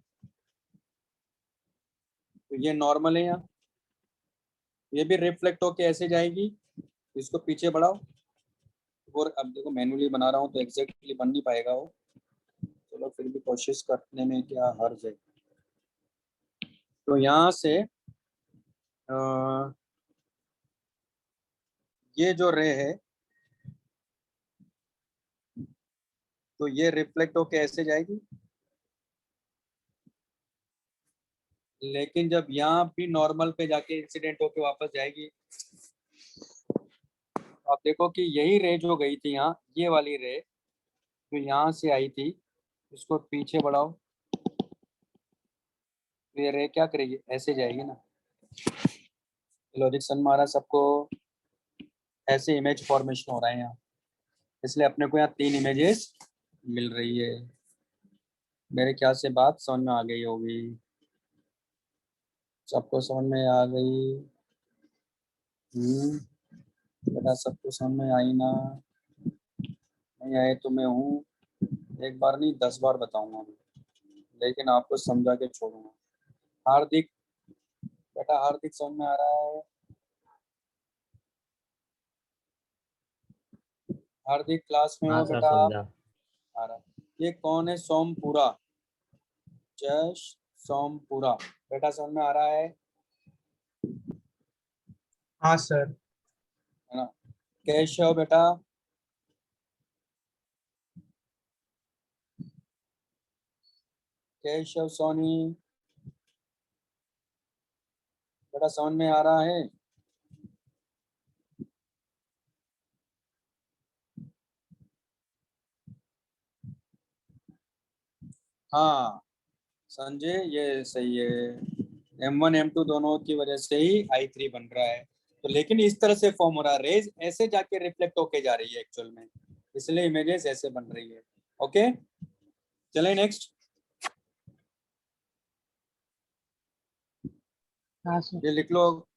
तो ये नॉर्मल है यहाँ, ये भी रिफ्लेक्ट होके ऐसे जाएगी, इसको पीछे बढ़ाओ। और अब देखो मैन्युअली बना रहा हूँ तो एग्जैक्टली बन नहीं पाएगा वो, चलो फिर भी कोशिश करने में क्या हर्ज है। तो यहाँ से ये जो रे है, तो ये रिफ्लेक्ट होके ऐसे जाएगी, लेकिन जब यहाँ भी नॉर्मल पे जाके इंसिडेंट होके वापस जाएगी, आप देखो कि यही रे जो गई थी यहाँ, ये वाली रे जो यहाँ से आई थी, इसको पीछे बढ़ाओ, तो ये रे क्या करेगी, ऐसे जाएगी ना। लॉजिक समझ में आ रहा है सबको? ऐसे इमेज फॉर्मेशन हो रहा है यहाँ, इसलिए अपने को यहाँ 3 इमेजेस मिल रही है। मेरे ख्याल से बात समझ में आ गई होगी, सबको समझ में आ गई? बेटा सबको समझ में आई ना? नहीं आए तो मैं हूँ, एक बार नहीं 10 बार बताऊंगा मैं, लेकिन आपको समझा के छोड़ूंगा। हार्दिक, बेटा हार्दिक समझ में आ रहा है? हार्दिक क्लास में हाँ हो सर बेटा? समझा। आ रहा। ये कौन है? सोमपुरा, जश सोमपुरा। बेटा समझ में आ रहा है हाँ सर। ना? केशव बेटा, केशव सोनी बेटा समझ में आ रहा है? हाँ संजय, ये सही है। M1 M2 दोनों की वजह से ही I3 बन रहा है। तो लेकिन इस तरह से फॉर्म हो रहा है, रेज ऐसे जाके रिफ्लेक्ट होके जा रही है एक्चुअल में, इसलिए इमेजेस ऐसे बन रही है। ओके चलें नेक्स्ट। हाँ सर। ये लिख लो,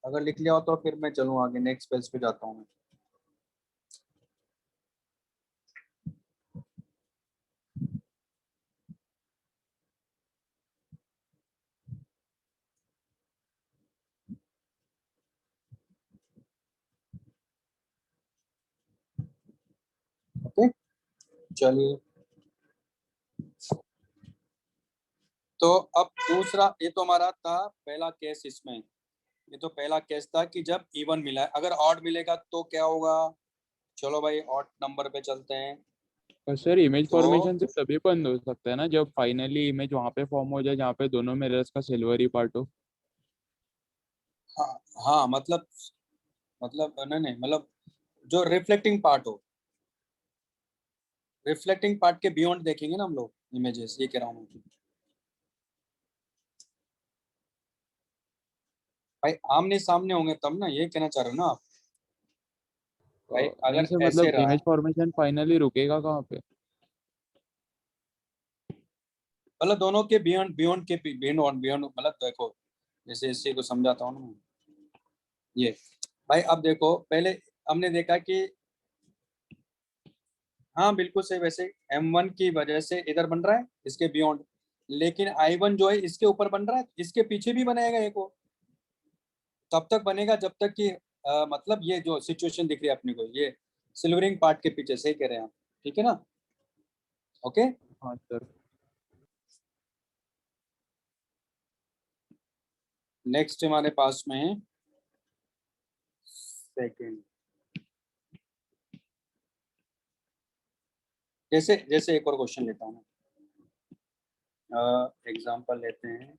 अगर लिख लिया हो तो फिर मैं चलूँ आगे, नेक्स्ट पेज पे जाता हूँ मैं। ओके चलिए, तो अब दूसरा, ये तो हमारा था पहला केस। इसमें ये तो पहला केस था कि जब इवन मिला है, अगर ऑड मिलेगा तो क्या होगा? चलो भाई ऑड नंबर पे चलते हैं। पर सर इमेज तो फॉर्मेशन से तभी बंद हो सकता है ना जब फाइनली इमेज वहां पे फॉर्म हो जाए जहाँ पे दोनों मिरर्स का सिल्वरी पार्ट हो। हाँ हाँ, मतलब नहीं नहीं, मतलब जो रिफ्लेक्टिंग पार्ट हो, रिफ्लेक्टिंग पार्ट के बियॉन्ड देखेंगे ना हम लोग इमेजेस, ये कह रहा हूँ मैं। भाई आमने सामने होंगे तब ना, ये कहना चाह रहे हो ना आप? भाई नहीं अगर सर, ऐसे मतलब रहा, इमेज फॉर्मेशन फाइनली रुकेगा कहाँ पे? मतलब दोनों के बियॉन्ड, बियॉन्ड के बियॉन्ड बियॉन्ड, मतलब देखो जैसे इसी को समझाता हूँ ना मैं। ये भाई अब देखो, पहले हमने देखा कि हाँ बिल्कुल सही, वैसे M1 की वजह से इधर बन रहा है इसके बियॉन्ड, लेकिन I1 जो है इसके ऊपर बन रहा है, इसके पीछे भी बनेगा एक और, तब तक बनेगा जब तक कि मतलब ये जो सिचुएशन दिख रही है अपने को, ये सिल्वरिंग पार्ट के पीछे, सही कह रहे हैं आप, ठीक है ना? ओके हाँ सर। नेक्स्ट हमारे पास में है सेकेंड। जैसे जैसे एक और क्वेश्चन लेता हूँ, एग्जांपल लेते हैं।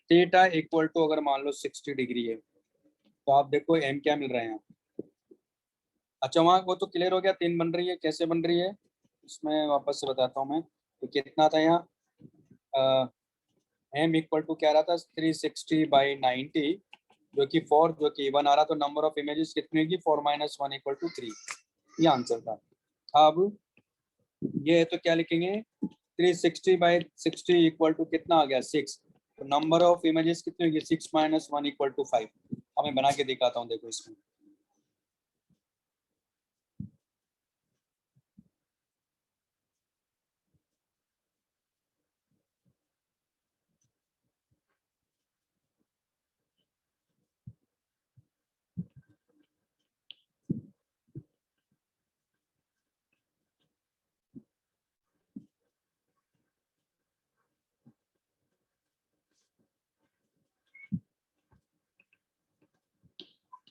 थीटा इक्वल टू अगर मान लो 60 डिग्री है, तो आप देखो एम क्या मिल रहे हैं। अच्छा वहाँ वो तो क्लियर हो गया, 3 बन रही है, कैसे बन रही है इसमें वापस से बताता हूँ मैं। तो कितना था यहाँ, एम इक्वल टू क्या रहा था, 360/90, जो कि 4, जो कि 1 आ रहा, तो नंबर ऑफ इमेजेस कितनी होगी, 4 - 1 = 3। ये आंसर था। अब ये है तो क्या लिखेंगे, 360/60 इक्वल टू कितना आ गया, 6। तो नंबर ऑफ इमेजेस कितनी होगी, 6 - 1 = 5। अब मैं बना के दिखाता हूँ, देखो इसमें।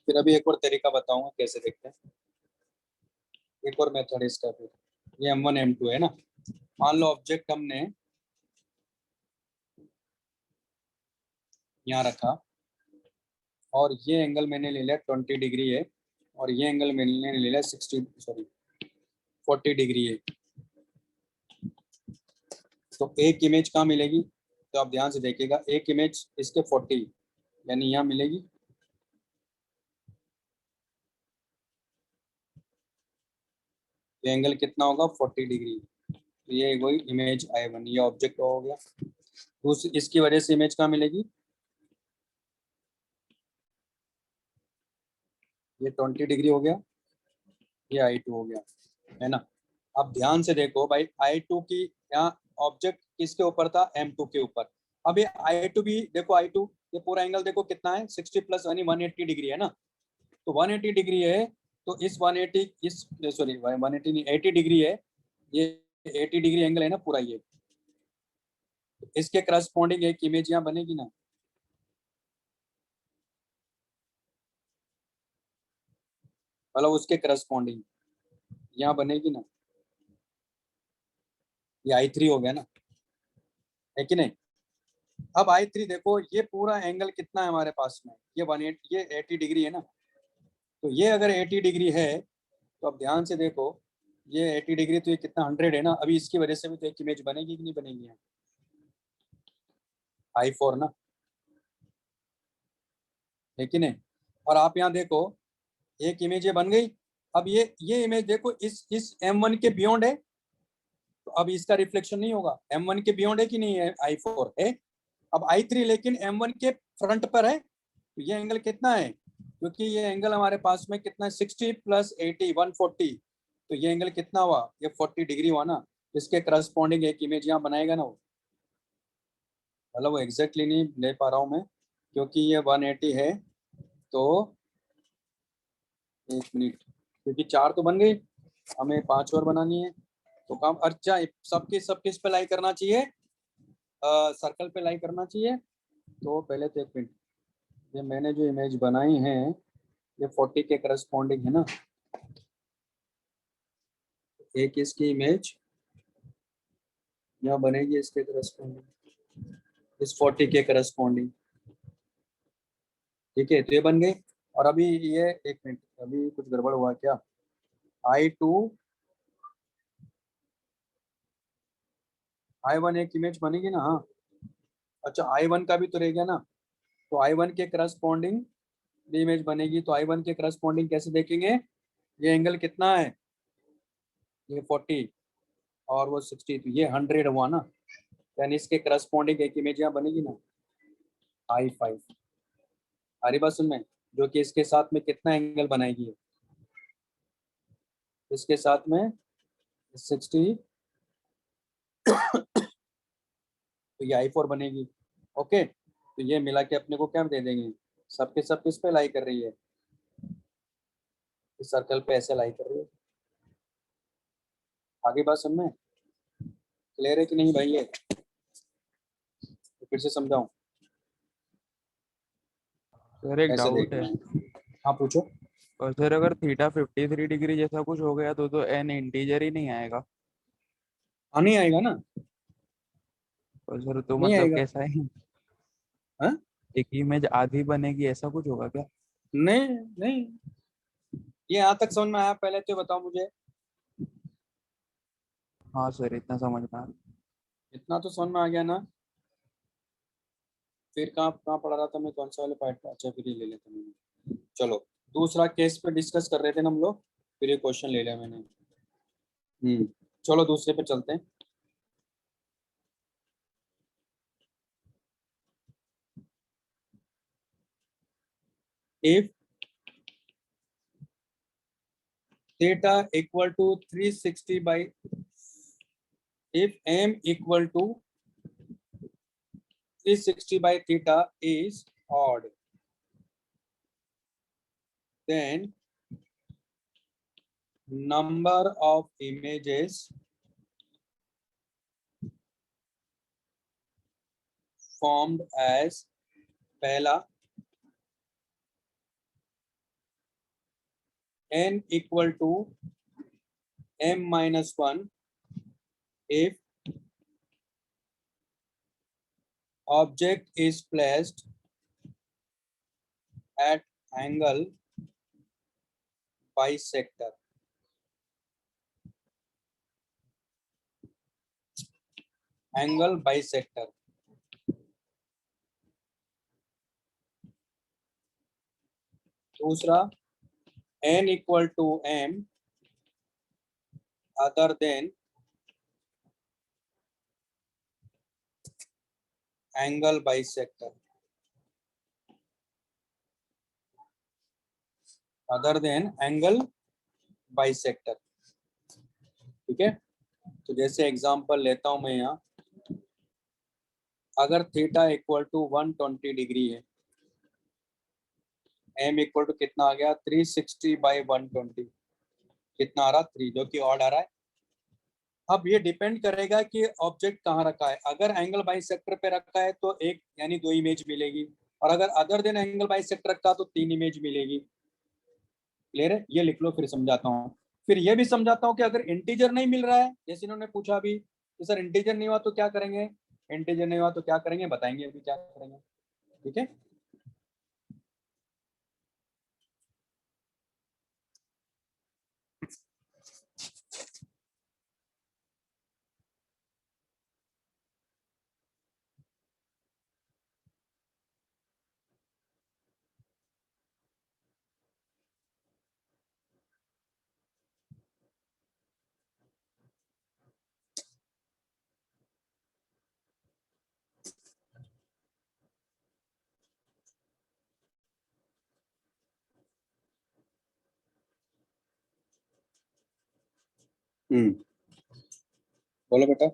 फिर अभी एक और तरीका बताऊंगा कैसे देखते हैं, एक और मेथड इसका। फिर ये M1 M2 है ना, मान लो ऑब्जेक्ट हमने यहाँ रखा, और ये एंगल मैंने ले लिया 20 डिग्री है, और ये एंगल मैंने ले लिया 40 डिग्री है। तो एक इमेज कहाँ मिलेगी, तो आप ध्यान से देखिएगा, एक इमेज इसके 40 यानी यहाँ मिलेगी, ये एंगल कितना होगा, 40 डिग्री। तो ये वही इमेज I1, ये ऑब्जेक्ट हो गया। दूसरी इसकी वजह से इमेज कहाँ मिलेगी, ये 20 डिग्री हो गया, ये I2 हो गया, है ना? अब ध्यान से देखो भाई, I2 की यहाँ ऑब्जेक्ट किसके ऊपर था, M2 के ऊपर। अब ये I2 भी देखो, I2 ये पूरा एंगल देखो कितना है, 60 + 180 डिग्री है ना। तो 180 डिग्री है, तो इस 180 इस सॉरी 180 नहीं 80 डिग्री है, ये 80 डिग्री एंगल है ना पूरा, ये इसके करस्पॉन्डिंग एक इमेज यहाँ बनेगी ना, मतलब उसके करस्पॉन्डिंग यहाँ बनेगी ना, ये I3 हो गया ना, है कि नहीं। अब I3 देखो, ये पूरा एंगल कितना है हमारे पास में, ये 180 ये 80 डिग्री है ना, तो ये अगर 80 डिग्री है तो अब ध्यान से देखो, ये 80 डिग्री तो ये कितना 100 है ना, अभी इसकी वजह से भी तो एक इमेज बनेगी कि नहीं बनेगी यहाँ, I4 ना, है कि नहीं। और आप यहाँ देखो एक इमेज ये बन गई। अब ये इमेज देखो इस M1 के बियॉन्ड है, तो अब इसका रिफ्लेक्शन नहीं होगा, M1 के बियॉन्ड है कि नहीं है, I4 है। अब I3 लेकिन M1 के फ्रंट पर है, तो ये एंगल कितना है, क्योंकि ये एंगल हमारे पास में कितना है 60 + 80 140, तो ये एंगल कितना हुआ, ये 40 डिग्री हुआ ना, इसके करस्पॉन्डिंग एक इमेज यहाँ बनाएगा ना वो, मतलब वो एग्जैक्टली नहीं ले पा रहा हूँ मैं, क्योंकि ये 180 है, तो एक मिनट, क्योंकि 4 तो बन गई, हमें 5 और बनानी है, तो काम अच्छा सबके किस पे लाई करना चाहिए, सर्कल पे लाई करना चाहिए। तो पहले तो एक मिनट, ये मैंने जो इमेज बनाई है ये 40 के करस्पॉन्डिंग है ना, एक इसकी इमेज यहाँ बनेगी इसके करस्पॉन्डिंग, इस 40 के करस्पॉन्डिंग, ठीक है, तो ये बन गई। और अभी ये एक मिनट, अभी कुछ गड़बड़ हुआ क्या, I1 एक इमेज बनेगी ना, हाँ अच्छा I1 का भी तो रह गया ना, तो I1 के करस्पॉन्डिंग भी इमेज बनेगी, तो I1 के करस्पॉन्डिंग कैसे देखेंगे, ये एंगल कितना है, ये 40 और वो 60, तो ये 100 हुआ ना, यानी इसके करस्पॉन्डिंग एक इमेज यहाँ बनेगी ना, I5, हरी बात सुन में, जो कि इसके साथ में कितना एंगल बनाएगी, इसके साथ में 60, तो ये I4 बनेगी। ओके, तो ये मिला के अपने को क्या दे देंगे, सबके सब किस पे लाई कर रही है, इस सर्कल पे ऐसे लाई कर रही है। आगे बात सुन में क्लियर है कि नहीं भाई, ये तो फिर से समझाऊं, सर एक ऐसे डाउट देखना है, है, हाँ पूछो। और सर अगर थीटा 53 डिग्री जैसा कुछ हो गया तो एन इंटीजर ही नहीं आएगा, हाँ नहीं आएगा ना, और सर तो नहीं मतलब आएगा, कैसा है, हाँ एक इमेज आधी बनेगी ऐसा कुछ होगा क्या? नहीं नहीं, ये यहाँ तक समझ में आया, पहले तो बताओ मुझे, हाँ सर इतना समझ में आ रहा। इतना तो समझ में आ गया ना, फिर कहाँ कहाँ पढ़ा रहा था मैं, कौन सा वाले पार्ट पे, अच्छा फिर ये ले लेता मैंने, चलो दूसरा केस पे डिस्कस कर रहे थे ना हम लोग, फिर ये क्वेश्चन ले लिया मैंने। चलो दूसरे पे चलते हैं। If theta equal to 360 by, if m equal to 360 by theta is odd, then number of images formed as, पहला n equal to m-1 if object is placed at angle bisector, angle bisector। दूसरा n equal to m other than angle bisector, other than angle bisector, ठीक है। तो जैसे एग्जांपल लेता हूं मैं यहाँ, अगर थीटा इक्वल टू 120 डिग्री है, m इक्वल टू कितना आ गया 360 बाई 120, कितना आ रहा 3, जो कि ऑड आ रहा है। अब ये डिपेंड करेगा कि ऑब्जेक्ट कहाँ रखा है। अगर एंगल बाइसेक्टर पे रखा है तो एक यानी 2 इमेज मिलेगी, और अगर अदर देन एंगल बाइसेक्टर रखा तो 3 इमेज मिलेगी। क्लियर है? ये लिख लो, फिर समझाता हूँ। फिर ये भी समझाता हूँ कि अगर इंटीजर नहीं मिल रहा है, जैसे इन्होंने पूछा अभी कि सर इंटीजर नहीं हुआ तो क्या करेंगे, इंटीजर नहीं हुआ तो क्या करेंगे, बताएंगे अभी क्या करेंगे। ठीक है, बोलो बेटा।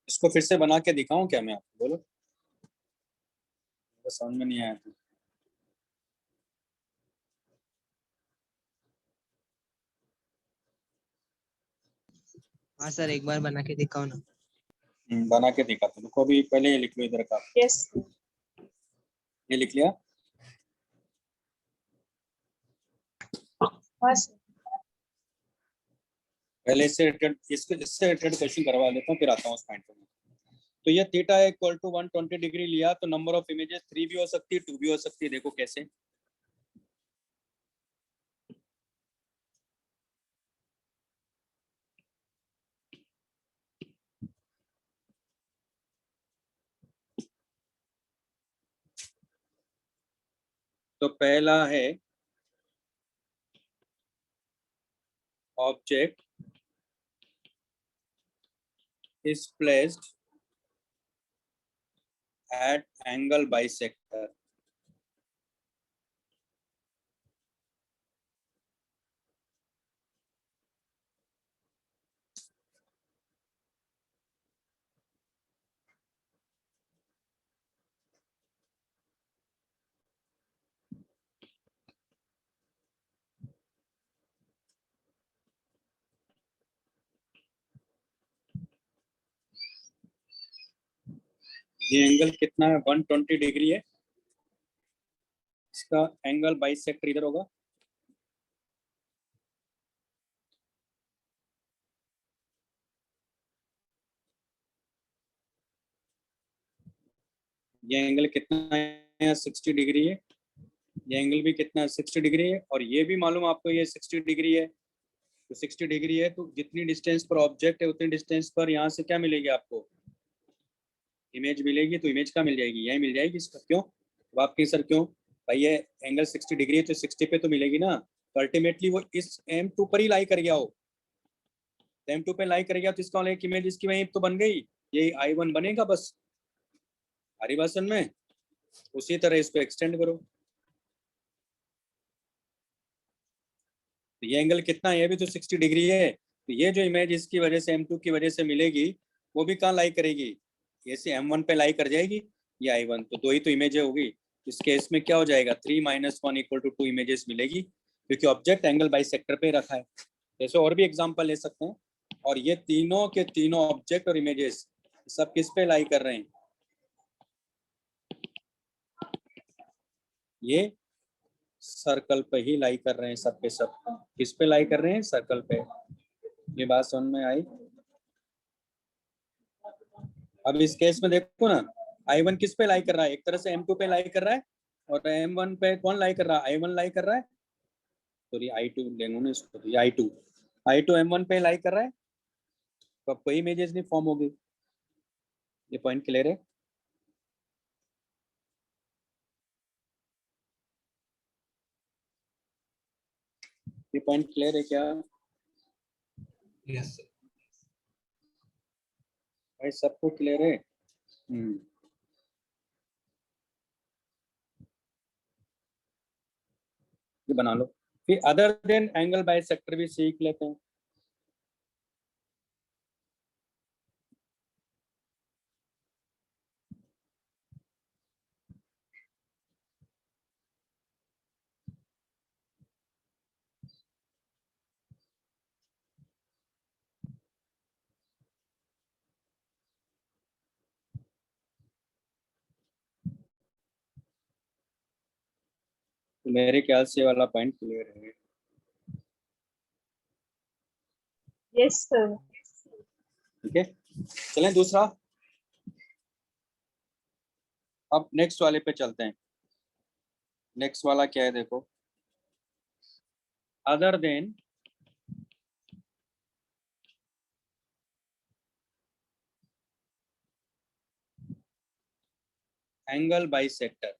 इसको फिर से बना के दिखाऊं क्या मैं आपको, बोलो, बस समझ में नहीं आया तो। हाँ सर, एक बार बना के दिखाओ ना। बना के दिखाता हूँ, रुको अभी पहले ये लिख लो इधर का। Yes. ये लिख लिया। हाँ sir. पहले इससे रिलेटेड क्वेश्चन करवा लेता हूँ, फिर आता हूँ उस पॉइंट पे। तो ये थीटा इक्वल टू 120 डिग्री लिया तो नंबर ऑफ इमेजेस 3 भी हो सकती है, 2 भी हो सकती है। देखो कैसे, तो पहला है object is placed at angle bisector. ये एंगल कितना है 120 डिग्री है, इसका एंगल बाइसेक्टर इधर होगा। ये एंगल कितना है 60 डिग्री है, ये एंगल भी कितना है 60 डिग्री है, और ये भी मालूम आपको ये 60 डिग्री है। तो 60 डिग्री है तो जितनी डिस्टेंस पर ऑब्जेक्ट है उतनी डिस्टेंस पर यहाँ से क्या मिलेगी आपको, इमेज मिलेगी। तो इमेज क्या मिल जाएगी, यही मिल जाएगी इसका। क्यों? तो आप कहें सर क्यों भाई, ये एंगल 60 डिग्री है तो 60 पे तो मिलेगी ना। तो अल्टीमेटली वो इस M2 पर ही लाई कर गया हो, M2 पे लाई कर गया तो इसका एक इमेज इसकी वहीं तो बन गई, यही I1 बनेगा बस। हरी भाषण में उसी तरह इसको एक्सटेंड करो। तो ये एंगल कितना है, ये भी तो 60 डिग्री है। तो ये जो इमेज इसकी वजह से M2 की वजह से मिलेगी, वो भी कहाँ लाई करेगी, ये से M1 पे लाई कर जाएगी, ये I1। तो 2 ही तो इमेज होगी। इस केस में क्या हो जाएगा 3 - 1 इक्वल टू 2 इमेजेस मिलेगी, क्योंकि ऑब्जेक्ट एंगल बाइसेक्टर पे रखा है। जैसे और भी एग्जांपल ले सकते हैं। और ये तीनों के तीनों ऑब्जेक्ट और इमेजेस सब किस पे लाई कर रहे हैं, ये सर्कल पे ही लाई कर रहे हैं। सब पे सब किस पे लाई कर रहे हैं, सर्कल पे। ये बात समझ में आई? अब इस केस में देखो ना, I1 किस पे लाई कर रहा है, एक तरह से M2 पे लाई कर रहा है, और M1 पे कौन लाई कर रहा है, I1 लाई कर रहा है। सॉरी I2 लेंगे ना इसको, तो ये I2 M1 पे लाई कर रहा है। तो अब कोई इमेजेस नहीं फॉर्म होगी। ये पॉइंट क्लियर है? ये पॉइंट क्लियर है क्या यस सर। भाई, सबको क्लियर है? ये बना लो। फिर अदर देन एंगल बाइसेक्टर भी सीख लेते हैं। तो मेरे ख्याल से ये वाला पॉइंट क्लियर है। Yes, sir. ठीक है, चलें दूसरा। अब नेक्स्ट वाले पे चलते हैं। नेक्स्ट वाला क्या है देखो, अदर देन एंगल बाइसेक्टर।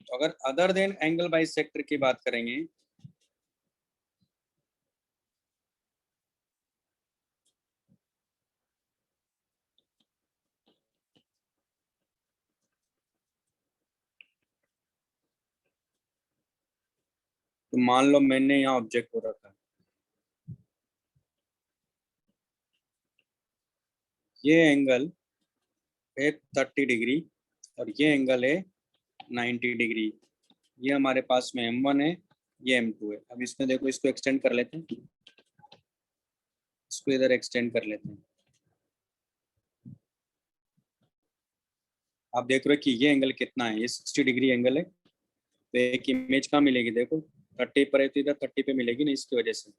अगर अदर देन एंगल बाइसेक्टर की बात करेंगे तो मान लो मैंने यहाँ ऑब्जेक्ट को रखा, ये एंगल है 30 डिग्री और ये एंगल है 90 डिग्री। ये हमारे पास में M1 है, ये M2 है। अब इसमें देखो, इसको एक्सटेंड कर लेते हैं, इसको इधर एक्सटेंड कर लेते हैं। आप देख रहे हो कि ये एंगल कितना है, ये 60 डिग्री एंगल है। तो एक इमेज कहाँ मिलेगी देखो, 30 पर है तो इधर 30 पे मिलेगी ना, इसकी वजह से।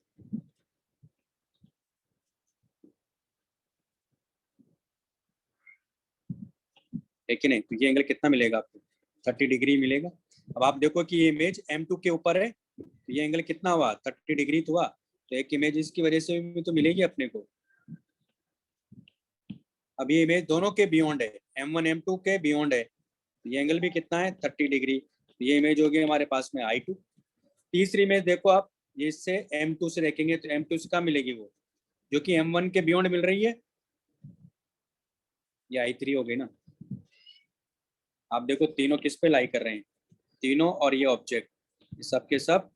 है कि नहीं? तो ये एंगल कितना मिलेगा आपको, 30 डिग्री मिलेगा। अब आप देखो कि ये इमेज M2 के ऊपर है, तो ये एंगल कितना हुआ, 30 डिग्री तो हुआ। तो एक इमेज इसकी वजह से भी तो मिलेगी अपने को। अब ये इमेज दोनों के बियॉन्ड है, M1 M2 के बियॉन्ड है, तो ये एंगल भी कितना है, 30 डिग्री। तो ये इमेज होगी हमारे पास में I2। तीसरी इमेज देखो आप, ये इससे M2 से देखेंगे तो M2 से कहाँ मिलेगी, वो जो कि M1 के बियॉन्ड मिल रही है, ये I3 हो गई ना। आप देखो तीनों किस पे लाई कर रहे हैं, तीनों और ये ऑब्जेक्ट सब के सब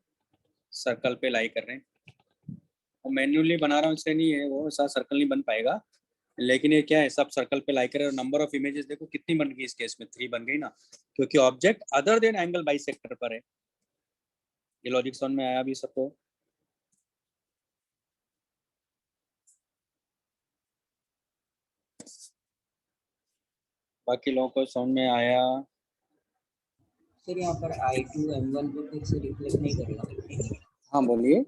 सर्कल पे लाई कर रहे हैं। और मैन्युअली बना रहा हूँ इसलिए नहीं है, वो ऐसा सर्कल नहीं बन पाएगा, लेकिन ये क्या है, सब सर्कल पे लाई कर रहे हैं। और नंबर ऑफ इमेजेस देखो कितनी बन गई इस केस में, 3 बन गई ना, क्योंकि object other than angle bisector पर है। ये लॉजिक समझ में आया अभी सबको? बाकी लोगों को समझ में आया? सर यहाँ पर I2 M1 को फिर से रिफ्लेक्ट नहीं करेगा। हाँ बोलिए।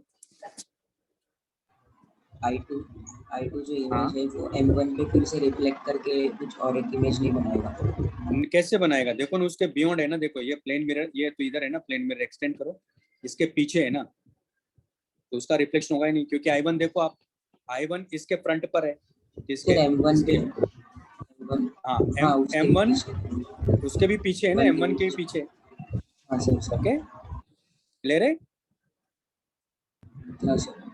I2 जो हाँ। इमेज है वो M1 पे फिर से रिफ्लेक्ट करके कुछ और एक इमेज नहीं बनाएगा। कैसे बनाएगा, देखो ना उसके बियॉन्ड है ना। देखो ये प्लेन मिरर, ये तो इधर है ना, प्लेन मिरर एक्सटेंड करो, इसके पीछे है ना, तो उसका रिफ्लेक्शन होगा ही नहीं, क्योंकि I1 देखो आप, I1 इसके फ्रंट पर है, इसके सर M1 पे हाँ हाँ उसके M1 पीछे। उसके भी पीछे है ना, M1 के भी पीछे। हाँ सर। ओके क्लियर है? हाँ सर।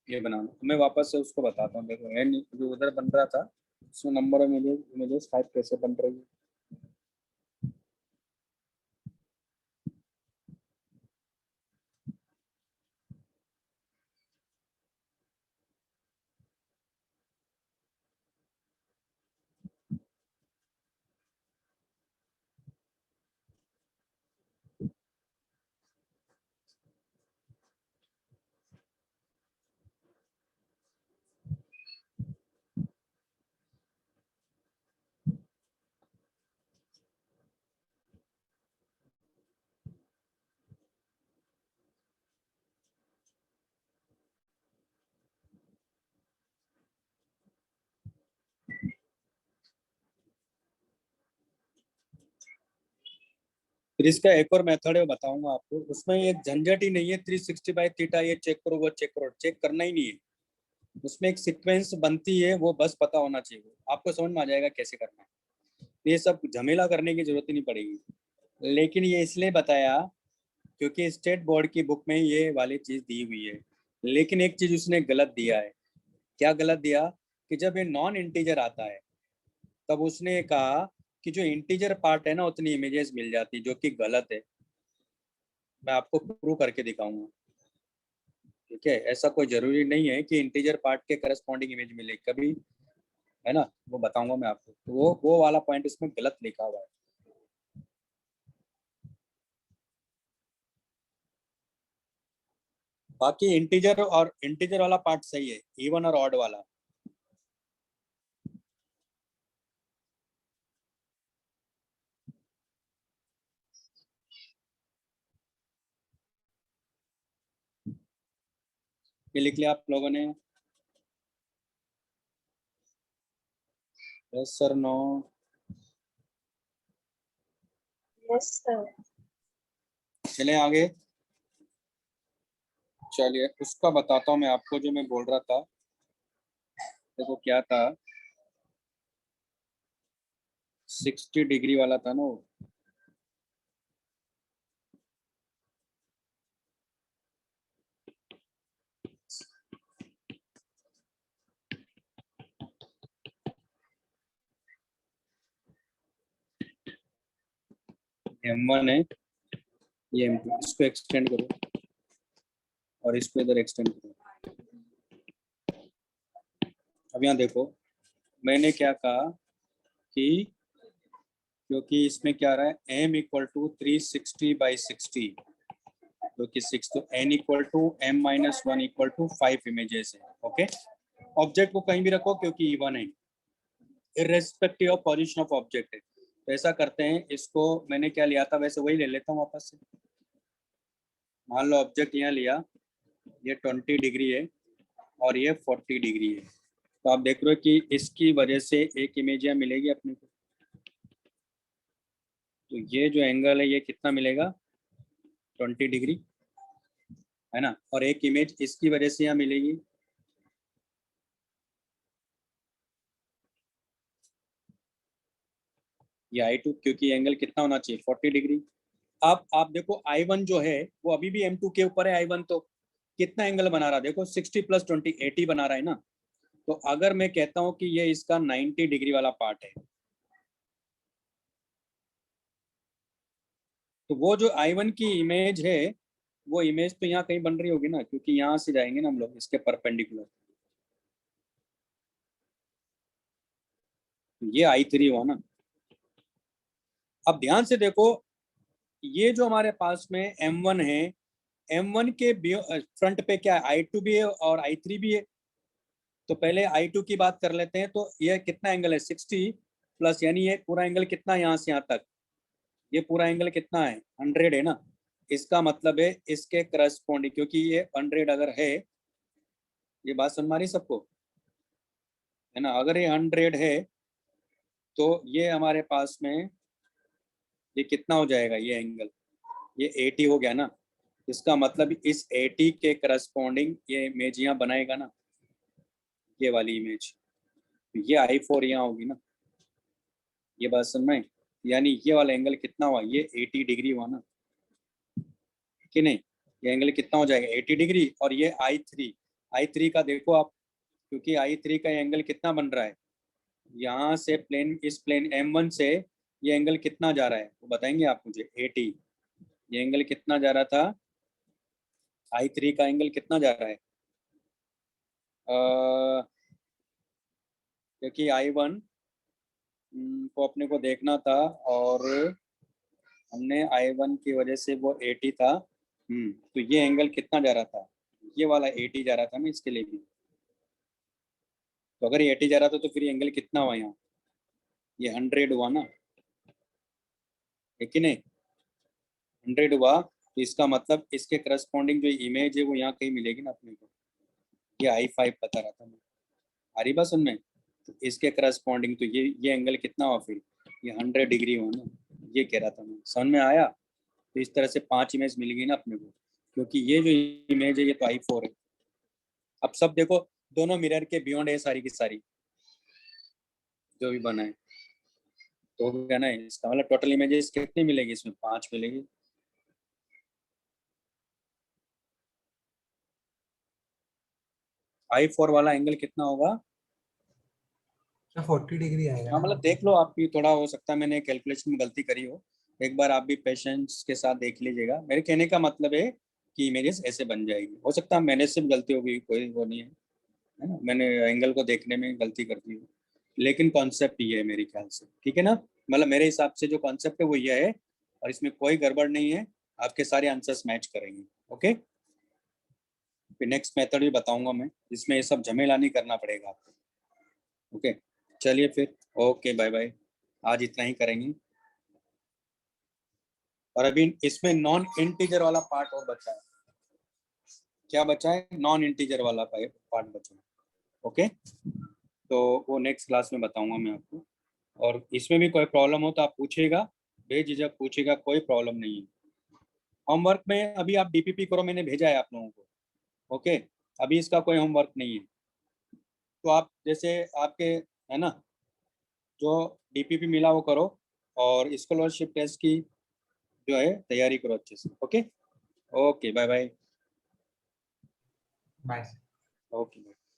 ये बनाना मैं वापस से उसको बताता हूँ। देखो है नहीं, जो उधर बन रहा था उसमें नंबर ऑफ इमेजेस 5 कैसे बन रही है। फिर इसका एक और मेथड है, बताऊंगा आपको। उसमें एक झंझट ही नहीं है, 360 बाई थीटा ये चेक करो वो चेक करो, चेक करना ही नहीं है। उसमें एक सीक्वेंस बनती है, वो बस पता होना चाहिए, आपको समझ में आ जाएगा कैसे करना है। ये सब झमेला करने की जरूरत ही नहीं पड़ेगी। लेकिन ये इसलिए बताया क्योंकि स्टेट बोर्ड की बुक में ये वाली चीज दी हुई है। लेकिन एक चीज उसने गलत दिया है। क्या गलत दिया, कि जब ये नॉन इंटीजर आता है तब उसने कहा कि जो इंटीजर पार्ट है ना उतनी इमेजेस मिल जाती, जो कि गलत है। मैं आपको प्रूव करके दिखाऊंगा। ठीक है, ऐसा कोई जरूरी नहीं है कि इंटीजर पार्ट के करस्पॉन्डिंग इमेज मिले कभी, है ना, वो बताऊंगा मैं आपको। तो वो वाला पॉइंट इसमें गलत लिखा हुआ है। बाकी इंटीजर वाला पार्ट सही है, इवन और ऑड वाला। ये लिख लिया आप लोगों ने? Yes sir, no? Yes, sir. चले आगे। चलिए उसका बताता हूँ मैं आपको, जो मैं बोल रहा था। देखो क्या था, 60 डिग्री वाला था ना वो। M1 है, ये M2, इसको एक्सटेंड करो और इसको इधर एक्सटेंड करो। अब यहाँ देखो, मैंने क्या कहा कि क्योंकि इसमें क्या रहा है, m इक्वल टू 360/60, जो कि 6, तो n equal to m minus 1 equal to 5 images है। ओके, ऑब्जेक्ट को कहीं भी रखो क्योंकि इवन है, irrespective of position of object है। तो ऐसा करते हैं, इसको मैंने क्या लिया था वैसे वही ले लेता हूँ वापस से। मान लो ऑब्जेक्ट यहाँ लिया, ये 20 डिग्री है और ये 40 डिग्री है। तो आप देख रहे हो कि इसकी वजह से एक इमेज यहाँ मिलेगी अपने को। तो ये जो एंगल है ये कितना मिलेगा, 20 डिग्री, है ना। और एक इमेज इसकी वजह से यहाँ मिलेगी, ये I2, क्योंकि एंगल कितना होना चाहिए, 40 डिग्री। अब आप देखो I1 जो है वो अभी भी M2 के ऊपर है। I1 तो कितना एंगल बना रहा है, देखो 60 + 20 80 बना रहा है ना। तो अगर मैं कहता हूं कि ये इसका 90 डिग्री वाला पार्ट है, तो वो जो I1 की इमेज है, वो इमेज तो यहाँ कहीं बन रही होगी ना, क्योंकि यहाँ से जाएंगे ना हम लोग इसके परपेंडिकुलर। ये I3 हुआ ना। अब ध्यान से देखो, ये जो हमारे पास में M1 है, M1 के फ्रंट पे क्या है, I2 भी है और I3 भी है। तो पहले I2 की बात कर लेते हैं। तो ये कितना एंगल है, 60 प्लस, यानी ये पूरा एंगल कितना है यहाँ से यहाँ तक, ये पूरा एंगल कितना है, 100 है ना। इसका मतलब है इसके करस्पॉन्डिंग, क्योंकि ये 100 अगर है, ये बात समझ मारी सबको, है ना। अगर ये 100 है तो ये हमारे पास में ये कितना हो जाएगा, ये एंगल, ये 80 हो गया ना। इसका मतलब इस 80 के करस्पॉन्डिंग ये इमेज यहाँ बनाएगा ना, ये वाली इमेज। तो ये I4 यहाँ होगी ना, ये बात समझ में। यानी ये वाला एंगल कितना हुआ, ये 80 डिग्री हुआ ना, कि नहीं। ये एंगल कितना हो जाएगा, 80 डिग्री। और ये I3 का देखो आप, क्योंकि I3 का एंगल कितना बन रहा है, यहाँ से प्लेन, इस प्लेन M1 से ये एंगल कितना जा रहा है वो बताएंगे आप मुझे, 80। ये एंगल कितना जा रहा था, I3 का एंगल कितना जा रहा है, क्योंकि I1 को अपने को देखना था और हमने I1 की वजह से वो 80 था। तो ये एंगल कितना जा रहा था, ये वाला 80 जा रहा था ना इसके लिए भी। तो अगर ये 80 जा रहा था तो फिर ये एंगल कितना हुआ यहाँ, ये 100 हुआ ना, है कि नहीं, 100 हुआ। तो इसका मतलब इसके करस्पॉन्डिंग जो इमेज है वो यहाँ कहीं मिलेगी ना अपने को। ये I5 बता रहा था मैं, आ रही बात सुन में। तो इसके करस्पॉन्डिंग तो ये एंगल कितना हुआ फिर, ये 100 डिग्री हुआ ना, ये कह रहा था मैं, समझ में आया। तो इस तरह से 5 इमेज मिल गई ना अपने को, क्योंकि ये जो इमेज है ये तो I4 है। अब सब देखो, दोनों मिरर के बियॉन्ड है सारी की सारी जो भी बना है। तो क्या ना, इसका मतलब टोटल इमेजेस कितनी मिलेगी, इसमें 5 मिलेगी। I4 वाला एंगल कितना होगा, 40 डिग्री आएगा हाँ ना। मतलब देख लो आप भी, थोड़ा हो सकता है मैंने कैलकुलेशन में गलती करी हो, एक बार आप भी पेशेंस के साथ देख लीजिएगा। मेरे कहने का मतलब है कि इमेजेस ऐसे बन जाएगी। हो सकता है मैंने सिर्फ गलती होगी, कोई वो नहीं है ना, मैंने एंगल को देखने में गलती कर दी हो, लेकिन कॉन्सेप्ट ये है मेरे ख्याल से, ठीक है ना। मतलब मेरे हिसाब से जो कॉन्सेप्ट है वो ये है, और इसमें कोई गड़बड़ नहीं है, आपके सारे आंसर्स मैच करेंगे। ओके, फिर नेक्स्ट मेथड भी बताऊंगा मैं, जिसमें ये सब झमेला नहीं करना पड़ेगा आपको। ओके, चलिए फिर, ओके बाय बाय, आज इतना ही करेंगे। और अभी इसमें नॉन इंटीजर वाला पार्ट और बचा है। क्या बचा है, नॉन इंटीजर वाला पार्ट बचा है। ओके, तो वो नेक्स्ट क्लास में बताऊंगा मैं आपको। और इसमें भी कोई प्रॉब्लम हो तो आप पूछिएगा, बेझिझक पूछिएगा, कोई प्रॉब्लम नहीं है। होमवर्क में अभी आप डीपीपी करो, मैंने भेजा है आप लोगों को। ओके, अभी इसका कोई होमवर्क नहीं है, तो आप जैसे आपके है ना जो डीपीपी मिला वो करो, और स्कॉलरशिप टेस्ट की जो है तैयारी करो अच्छे से। Okay, okay, bye bye. Bye. Okay.